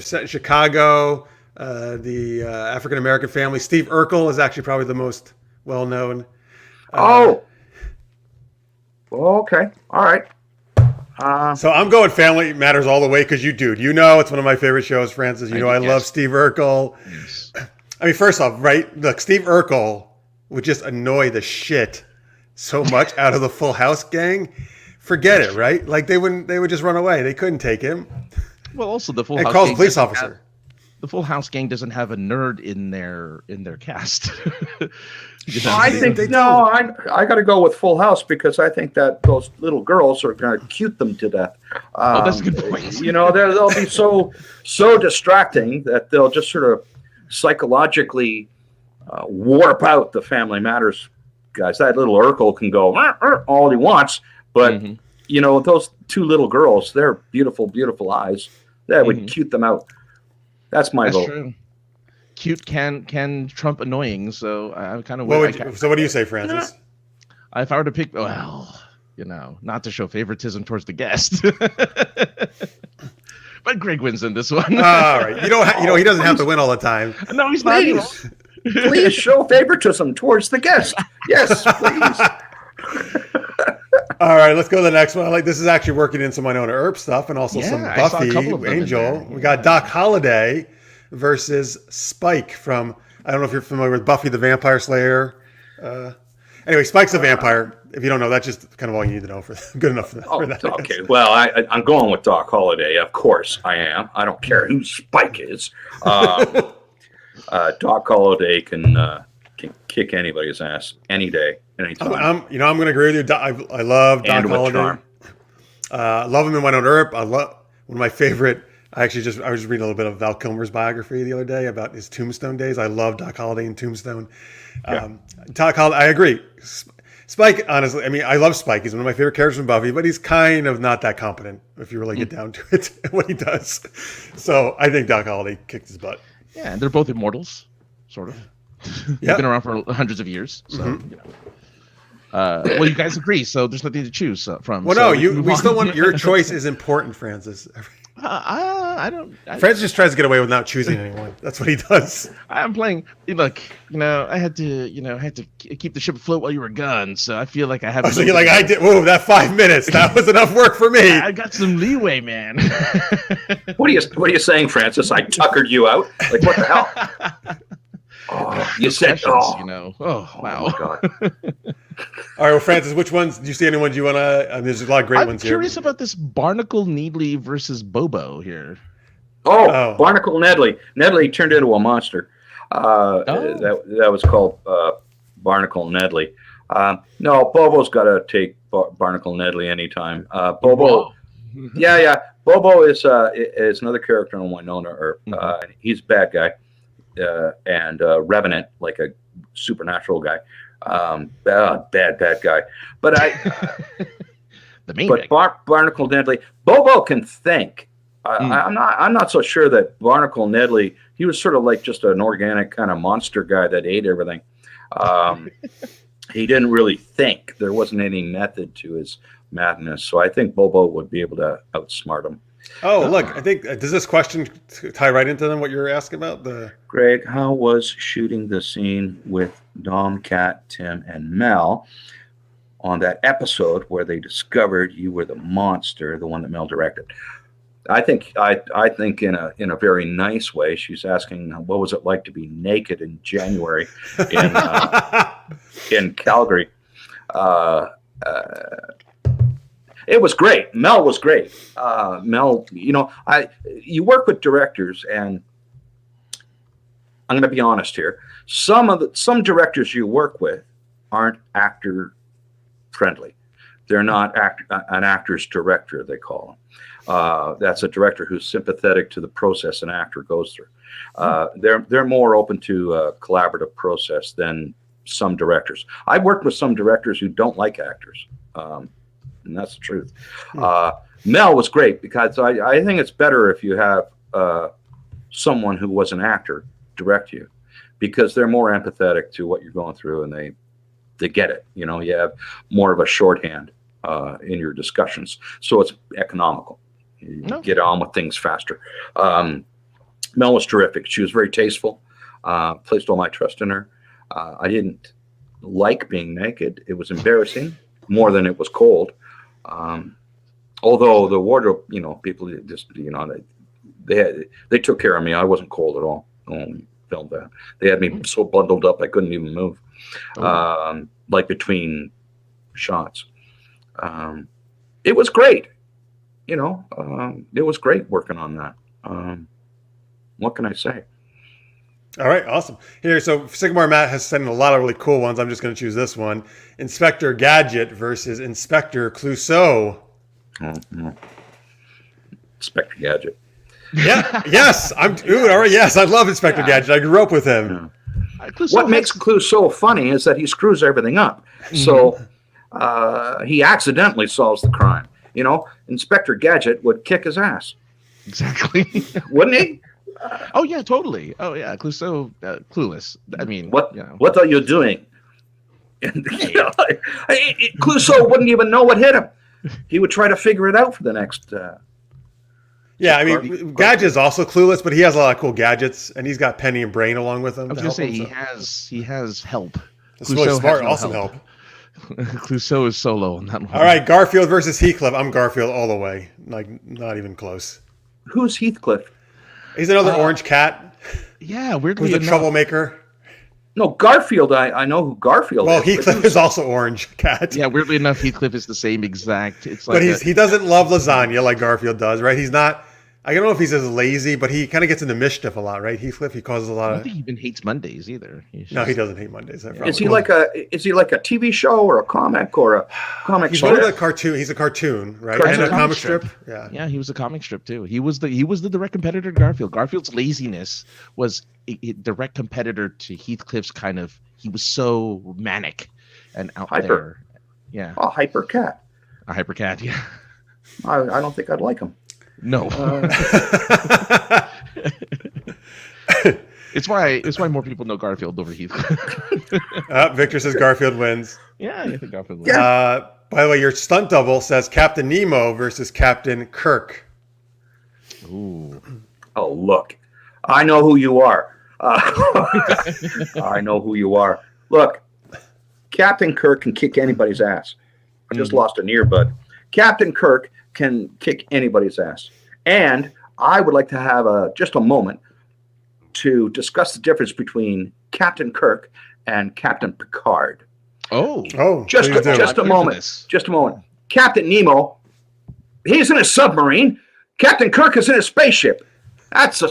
set in Chicago. The African American family. Steve Urkel is actually probably the most well known. Okay. All right. So I'm going Family Matters all the way because you know it's one of my favorite shows, Francis. I love Steve Urkel. Yes. I mean, first off, right? Look, Steve Urkel would just annoy the shit so much out of the Full House gang. Forget it, right? Like they would just run away. They couldn't take him. Well, also the Full House. And calls police officer. The Full House gang doesn't have a nerd in their cast. I think I got to go with Full House because I think that those little girls are going to cute them to death. That's a good point. They'll be so distracting that they'll just sort of psychologically warp out the Family Matters guys. That little Urkel can go all he wants, but those two little girls, they're beautiful, beautiful eyes. That would cute them out. That's my vote. True. Cute can trump annoying, so I kind of. So what do you say, Francis? If I were to pick, not to show favoritism towards the guest, but Greg wins in this one. All right, he doesn't have to win all the time. No, he's not. Please show favoritism towards the guest. Yes, please. All right, let's go to the next one. This is actually working in some Wynonna Earp stuff and also some Buffy, Angel. We got Doc Holliday versus Spike from, I don't know if you're familiar with Buffy the Vampire Slayer. Anyway, Spike's a vampire. If you don't know, that's just kind of all you need to know for good enough for that. Okay, well, I'm going with Doc Holliday. Of course I am. I don't care who Spike is. Doc Holliday can kick anybody's ass any day, anytime. I'm going to agree with you. I love Doc Holliday. Love him in Wynonna Earp. I love one of my favorite. I was just reading a little bit of Val Kilmer's biography the other day about his Tombstone days. I love Doc Holliday in Tombstone. Doc Holliday, I agree. Spike, honestly, I mean, I love Spike. He's one of my favorite characters from Buffy, but he's kind of not that competent if you really get down to it, what he does. So I think Doc Holliday kicked his butt. Yeah, and they're both immortals, sort of. They've been around for hundreds of years, so well, you guys agree, so there's nothing to choose from. Well, no, we still want your choice is important, Francis. I don't. Francis just tries to get away without choosing anyone. That's what he does. I'm playing. Look, I had to keep the ship afloat while you were gone. So I feel like I have. So you're like, I did. Whoa, that 5 minutes. That was enough work for me. I got some leeway, man. What are you saying, Francis? I tuckered you out? Like, what the hell? Oh, you said, Oh, wow. Oh, my God. All right, well, Francis, which ones? Do you see any ones you want to? There's a lot of great ones here. I'm curious about this Barnacle Needley versus Bobo here. Oh, Barnacle Nedley. Nedley turned into a monster. That was called Barnacle Nedley. No, Bobo's got to take Barnacle Nedley anytime. Bobo, yeah. Bobo is another character in Wynonna Earp. He's a bad guy, and Revenant, like a supernatural guy. Bad guy. But Barnacle Nedley, Bobo can think. I'm not so sure that Barnacle Nedley, he was sort of like just an organic kind of monster guy that ate everything. He didn't really think. There wasn't any method to his madness. So I think Bobo would be able to outsmart him. Oh, look, I think, does this question tie right into what you're asking about? Greg, how was shooting the scene with Dom, Kat, Tim, and Mel on that episode where they discovered you were the monster, the one that Mel directed? I think in a very nice way. She's asking, what was it like to be naked in January in Calgary? It was great. Mel was great. Mel, you work with directors, and I'm going to be honest here. Some directors you work with aren't actor friendly. They're not an actor's director, they call them. That's a director who's sympathetic to the process an actor goes through. They're more open to a collaborative process than some directors. I've worked with some directors who don't like actors, and that's the truth. Mel was great because I think it's better if you have someone who was an actor direct you, because they're more empathetic to what you're going through, and they get it. You have more of a shorthand in your discussions, so it's economical. You get on with things faster. Mel was terrific. She was very tasteful. Placed all my trust in her. I didn't like being naked. It was embarrassing more than it was cold. Although the wardrobe, people just, they took care of me. I wasn't cold at all. I filmed that. They had me so bundled up I couldn't even move. Like between shots. It was great. It was great working on that. What can I say? All right, awesome. Here, so Sycamore Matt has sent in a lot of really cool ones. I'm just going to choose this one. Inspector Gadget versus Inspector Clouseau. Inspector Gadget. Yeah, yes. All right, yes, I love Inspector Gadget. I grew up with him. Yeah. What makes Clouseau funny is that he screws everything up. So he accidentally solves the crime. Inspector Gadget would kick his ass. Exactly. Wouldn't he? Oh yeah, totally. Oh yeah, Clouseau, clueless. I mean, what are you doing? Clouseau wouldn't even know what hit him. He would try to figure it out for the next. Gadget is also clueless, but he has a lot of cool gadgets, and he's got Penny and Brain along with him. I was gonna say he has help. It's really smart, awesome help. Clouseau is solo on that one. All right, Garfield versus Heathcliff. I'm Garfield all the way. Like, not even close. Who's Heathcliff? He's another orange cat. Yeah, weirdly Who's a troublemaker. No, Garfield. I know who Garfield is. Well, Heathcliff is also orange cat. Yeah, weirdly enough, Heathcliff is the same exact. It's like, but he doesn't love lasagna like Garfield does, right? He's not. I don't know if he's as lazy, but he kind of gets into mischief a lot, right? Heathcliff, he causes a lot of. I don't think he even hates Mondays either. No, he doesn't hate Mondays. Is he like a TV show or a comic or a comic? He's one of the cartoon. He's a cartoon, right? And a comic strip. Yeah, he was a comic strip too. He was the direct competitor to Garfield. Garfield's laziness was a direct competitor to Heathcliff's kind of. He was so manic and out there. Yeah, a hyper cat. A hyper cat. Yeah. I don't think I'd like him. No. It's why more people know Garfield over Heathcliff. Victor says Garfield wins. Yeah, I think Garfield wins. By the way, your stunt double says Captain Nemo versus Captain Kirk. Ooh. Oh, look. I know who you are. I know who you are. Look, Captain Kirk can kick anybody's ass. I just lost an earbud. Captain Kirk can kick anybody's ass. And I would like to have just a moment to discuss the difference between Captain Kirk and Captain Picard. Oh. Just a moment. Just a moment. Captain Nemo, he's in a submarine. Captain Kirk is in a spaceship. That's a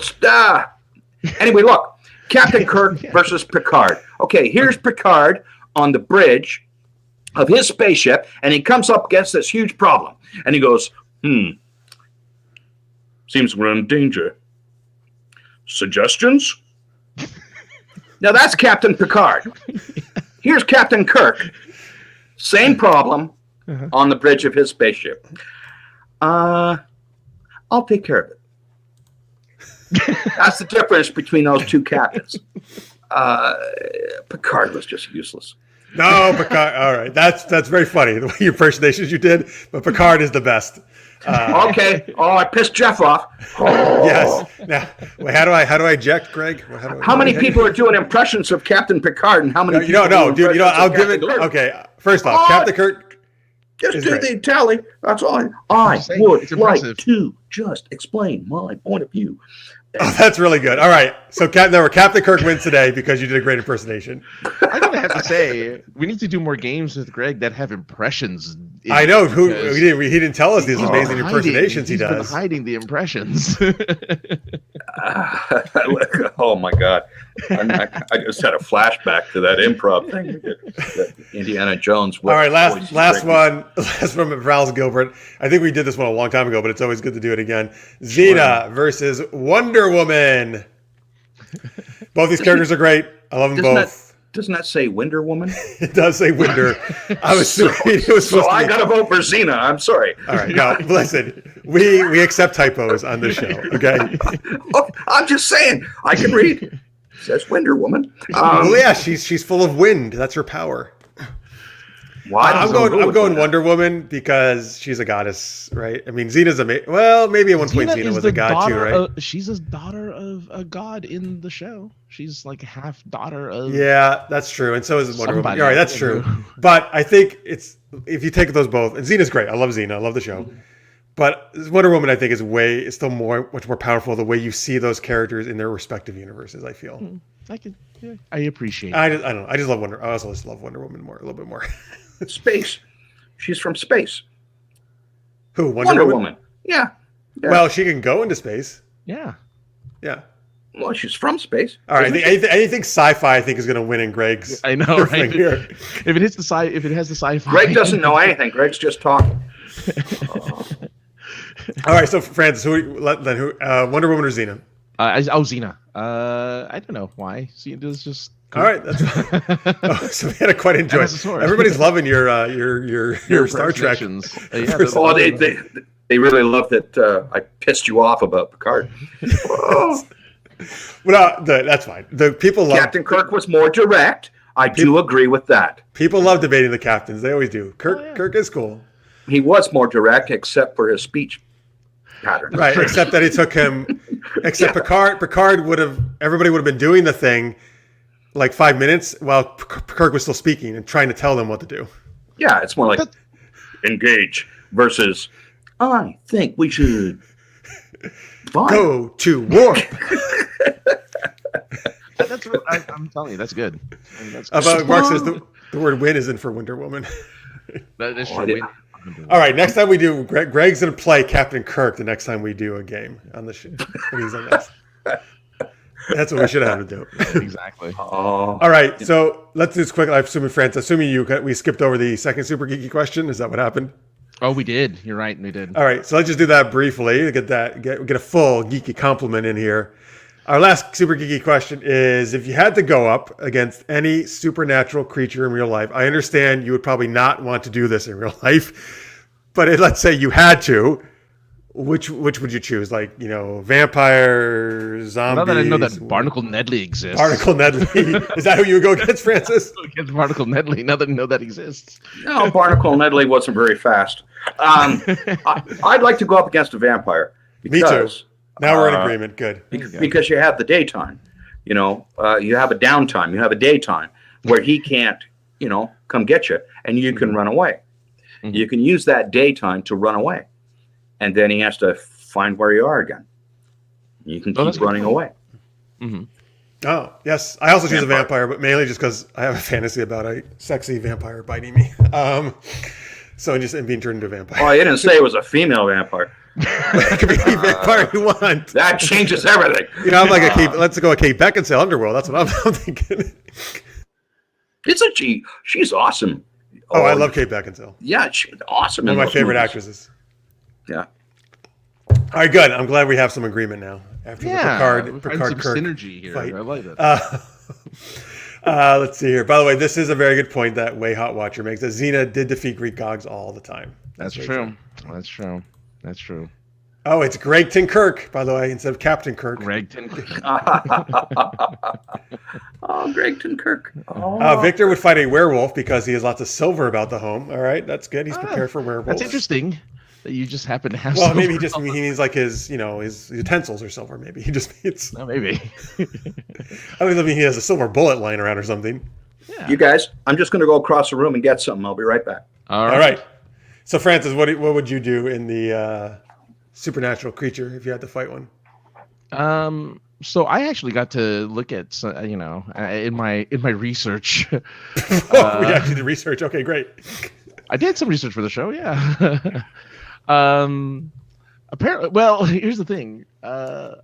Anyway, look. Captain Kirk versus Picard. Okay, here's Picard on the bridge of his spaceship, and he comes up against this huge problem. And he goes, seems we're in danger. Suggestions? Now that's Captain Picard. Here's Captain Kirk. Same problem on the bridge of his spaceship. I'll take care of it. That's the difference between those two captains. Picard was just useless. No, Picard. All right, that's very funny the way your impersonations you did, but Picard is the best. Okay. Oh, I pissed Jeff off. Yes. Now, wait, how do I eject, Greg? How many people are doing impressions of Captain Picard, and how many? No, dude. I'll give it. Okay. First off, Captain Kirk. Just do the tally. That's all. I would like to just explain my point of view. Oh, that's really good. All right. So Captain Kirk wins today because you did a great impersonation. I'm gonna have to say we need to do more games with Greg that have impressions. I know he didn't tell us these amazing impersonations he does. He's been hiding the impressions. Oh my God! I just had a flashback to that improv thing we did. That Indiana Jones. All right, last one from Ralph Gilbert. I think we did this one a long time ago, but it's always good to do it again. Xena versus Wonder Woman. Both these characters are great. I love them both. Doesn't that say Wonder Woman? It does say Winder. I was so I got to vote for Xena. I'm sorry. All right, no, listen. We accept typos on this show. Okay. I'm just saying. I can read. It says Wonder Woman. Well, yeah, she's full of wind. That's her power. Why? I'm going Wonder Woman because she's a goddess, right? I mean, Xena's amazing. Well, maybe at one point Xena was a god too, right? She's a daughter of a god in the show. She's like half daughter of. Yeah, that's true, and so is Wonder Woman. All right, that's true. But I think it's if you take those both, and Xena's great. I love Xena. I love the show. But Wonder Woman, I think, is still much more powerful. The way you see those characters in their respective universes, I feel. I appreciate. I don't know. I just love Wonder. I also just love Wonder Woman a little bit more. Space. She's from space. Who? Wonder Woman? Yeah. Well, she can go into space. Yeah. Well, she's from space. All right. Anything sci-fi, I think, is going to win in Greg's. I know, right? Here. If it has the sci-fi. Greg doesn't know anything. Greg's just talking. All right. So, Francis, Wonder Woman or Xena? Xena. I don't know why. Xena's just. Cool. All right, that's fine. So we had to quite enjoy it. Everybody's loving your Star Trek. They really love that I pissed you off about Picard. Well, that's fine. The people love Captain Kirk was more direct. I do agree with that. People love debating the captains. They always do. Kirk is cool. He was more direct, except for his speech pattern. Right, except that it took him. Except Picard everybody would have been doing the thing. Like 5 minutes while Kirk was still speaking and trying to tell them what to do. Yeah, it's more like engage versus I think we should go to war. That's what I'm telling you. That's good. Mark says the word win isn't for Wonder Woman. That is true. All right, next time we do, Greg's going to play Captain Kirk the next time we do a game on the show. When he's on this. That's what we should have him do. Exactly. All right, so let's do this quick. I'm assuming we skipped over the second super geeky question. Is that what happened? Oh, we did. You're right. We did. All right, so let's just do that briefly to get a full geeky compliment in here. Our last super geeky question is: if you had to go up against any supernatural creature in real life, I understand you would probably not want to do this in real life, but let's say you had to. Which would you choose? Like, vampires, zombies? Now that I know that Barnacle Nedley exists. Barnacle Nedley. Is that who you would go against, Francis? Against Barnacle Nedley, now that I know that exists. No, Barnacle Nedley wasn't very fast. I'd like to go up against a vampire. Because, me too. Now we're in agreement. Good. Because you have the daytime. You have a downtime. You have a daytime where he can't, come get you, and you can run away. Mm-hmm. You can use that daytime to run away, and then he has to find where you are again. You can keep running away. Mm-hmm. Oh, yes. I also choose a vampire, but mainly just because I have a fantasy about a sexy vampire biting me. So just being turned into a vampire. Oh, I didn't say it was a female vampire. It could be any vampire you want. That changes everything. I'm like let's go a Kate Beckinsale Underworld. That's what I'm thinking. It's a G. She's awesome. Oh, I love Kate Beckinsale. Yeah, she's awesome. One of my favorite actresses. Yeah. All right, good. I'm glad we have some agreement now after the Picard Kirk synergy here. fight. I like it. Let's see here. By the way, this is a very good point that Way Hot Watcher makes. That Xena did defeat Greek gods all the time. That's true. That's true. That's true. Oh, it's Gregton Kirk, by the way, instead of Captain Kirk. Gregton Kirk. Oh, Gregton Kirk. Oh. Victor would fight a werewolf because he has lots of silver about the home. All right, that's good. He's prepared for werewolves. That's interesting that you just happen to have. Well, silver. maybe he needs like his utensils are silver. Maybe he just needs. No, maybe. I don't think he has a silver bullet lying around or something. Yeah. You guys, I'm just going to go across the room and get something. I'll be right back. All right. So, Francis, what would you do in the supernatural creature if you had to fight one? So I actually got to look at in my research. We actually did research. Okay, great. I did some research for the show. Yeah. Apparently, well, here's the thing. All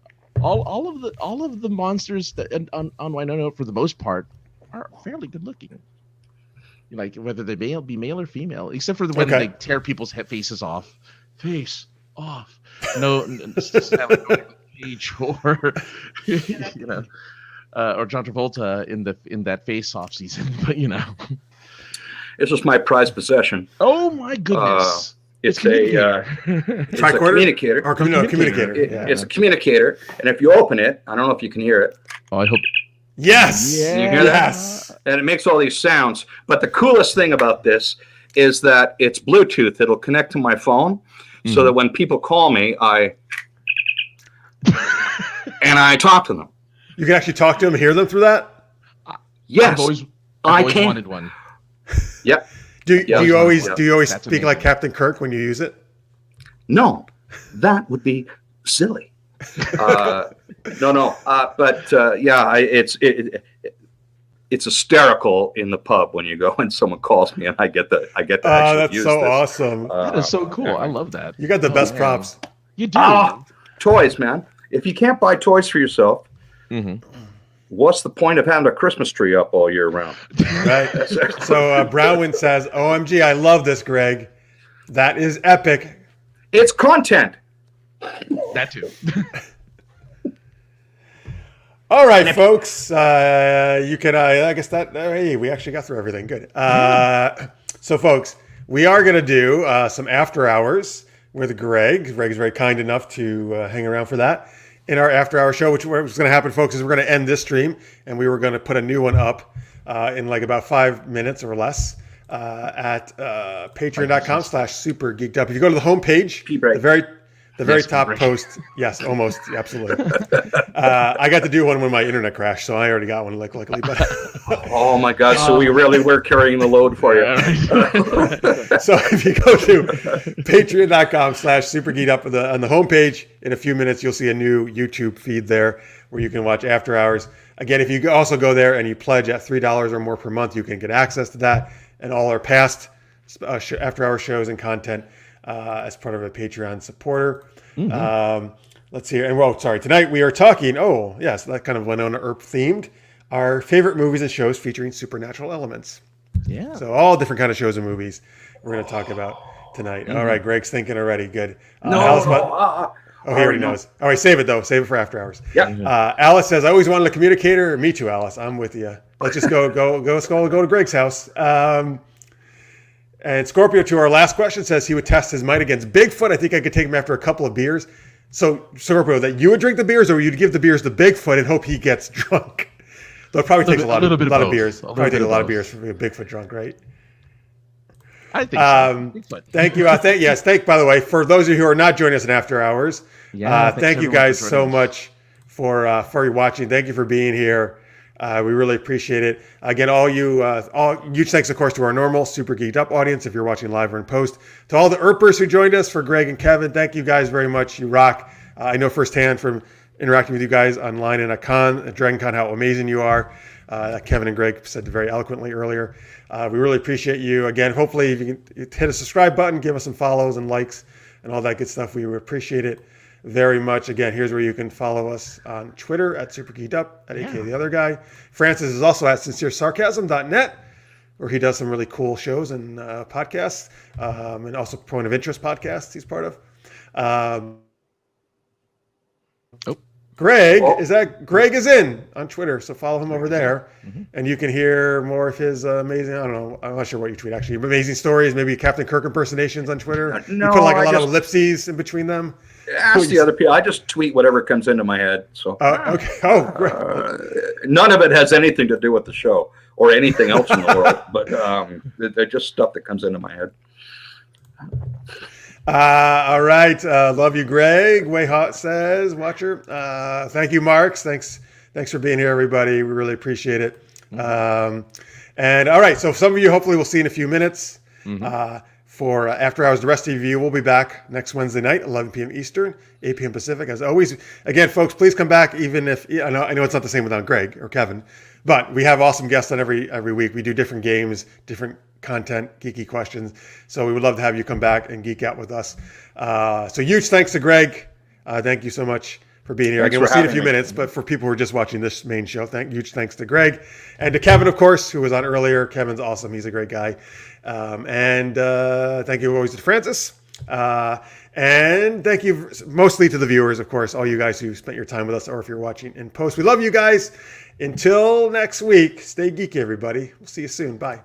of the monsters that on Wynonna Earp, for the most part, are fairly good looking. Like whether they be male or female, except for when they tear people's faces off. Face off. No, Page or or John Travolta in that Face Off season, but This is my prized possession. Oh my goodness! It's a communicator. Or communicator. It's a communicator, and if you open it, I don't know if you can hear it. Oh, I hope. Yes. Yeah. You hear that? Yes. And it makes all these sounds. But the coolest thing about this is that it's Bluetooth. It'll connect to my phone, so that when people call me, I talk to them. You can actually talk to them, hear them through that? Yes. I've always wanted one. Yep. Do you always speak amazing. Like Captain Kirk when you use it? No, that would be silly. No. It's hysterical in the pub when you go and someone calls me and I get to actually that's use so this. Awesome. That is so cool. I love that. You got the best props. You do. Toys, man. If you can't buy toys for yourself, what's the point of having a Christmas tree up all year round? Right. So Brownwind says, "OMG, I love this, Greg. That is epic. It's content." That too. All right, folks. You can. I guess that. Hey, we actually got through everything. Good. So, folks, we are going to do some after hours with Greg. Greg is very kind enough to hang around for that in our after hour show. What's going to happen, folks, is we're going to end this stream and we were going to put a new one up in like about 5 minutes or less at patreon.com/supergeekedup. If you go to the homepage, the very top post. Yes, almost. Absolutely. I got to do one when my internet crashed, so I already got one, luckily. But oh, my God. So we really were carrying the load for you. So if you go to patreon.com/supergeekedup on the homepage, in a few minutes, you'll see a new YouTube feed there where you can watch After Hours. Again, if you also go there and you pledge at $3 or more per month, you can get access to that and all our past After Hours shows and content as part of a Patreon supporter. Let's see here. And tonight we are talking, that kind of Wynonna Earp themed, our favorite movies and shows featuring supernatural elements. Yeah. So all different kind of shows and movies we're going to talk about tonight. All right, Greg's thinking already. Good. He already knows. All right, save it though. Save it for After Hours. Yeah. Alice says, I always wanted a communicator. Me too, Alice. I'm with you. Let's just go to Greg's house. And Scorpio, to our last question, says he would test his might against Bigfoot. I think I could take him after a couple of beers. So, Scorpio, that you would drink the beers, or you'd give the beers to Bigfoot and hope he gets drunk? Though it probably takes a lot of beers. Probably take a lot of beers for a Bigfoot drunk, right? I think so. Thank you. By the way, for those of you who are not joining us in After Hours, Yeah. Thank you guys so much for watching. Thank you for being here. We really appreciate it. Again, all huge thanks, of course, to our normal Super Geeked Up audience if you're watching live or in post. To all the Earpers who joined us, for Greg and Kevin, thank you guys very much. You rock. I know firsthand from interacting with you guys online and at Dragon Con, how amazing you are. Kevin and Greg said very eloquently earlier. We really appreciate you. Again, hopefully if you can hit a subscribe button, give us some follows and likes and all that good stuff. We would appreciate it very much. Again, here's where you can follow us on Twitter at Super Geeked Up, at AK the Other Guy. Francis is also at sinceresarcasm.net, where he does some really cool shows and podcasts, and also Point of Interest podcasts he's part of. Greg is in on Twitter, so follow him over there, and you can hear more of his amazing. I don't know, I'm not sure what you tweet actually. Amazing stories, maybe Captain Kirk impersonations on Twitter. No, you put like a lot of ellipses in between them. Ask the other people. I just tweet whatever comes into my head. So okay. Oh, great. None of it has anything to do with the show or anything else in the world, but they're just stuff that comes into my head. All right. Love you, Greg. Way Hot says, watcher. Thank you, Marks. Thanks for being here, everybody. We really appreciate it. And all right. So some of you hopefully we'll see in a few minutes for After Hours. The rest of you will be back next Wednesday night, 11 p.m. Eastern, 8 p.m. Pacific. As always, again, folks, please come back. Even if I know it's not the same without Greg or Kevin, but we have awesome guests on every week. We do different games, different content, geeky questions. So we would love to have you come back and geek out with us. So huge thanks to Greg. Thank you so much for being here. Thanks Again, we'll see you in a few minutes, but for people who are just watching this main show, huge thanks to Greg and to Kevin, of course, who was on earlier. Kevin's awesome. He's a great guy. And thank you always to Francis. And thank you mostly to the viewers, of course, all you guys who spent your time with us, or if you're watching in post. We love you guys. Until next week, stay geeky, everybody. We'll see you soon. Bye.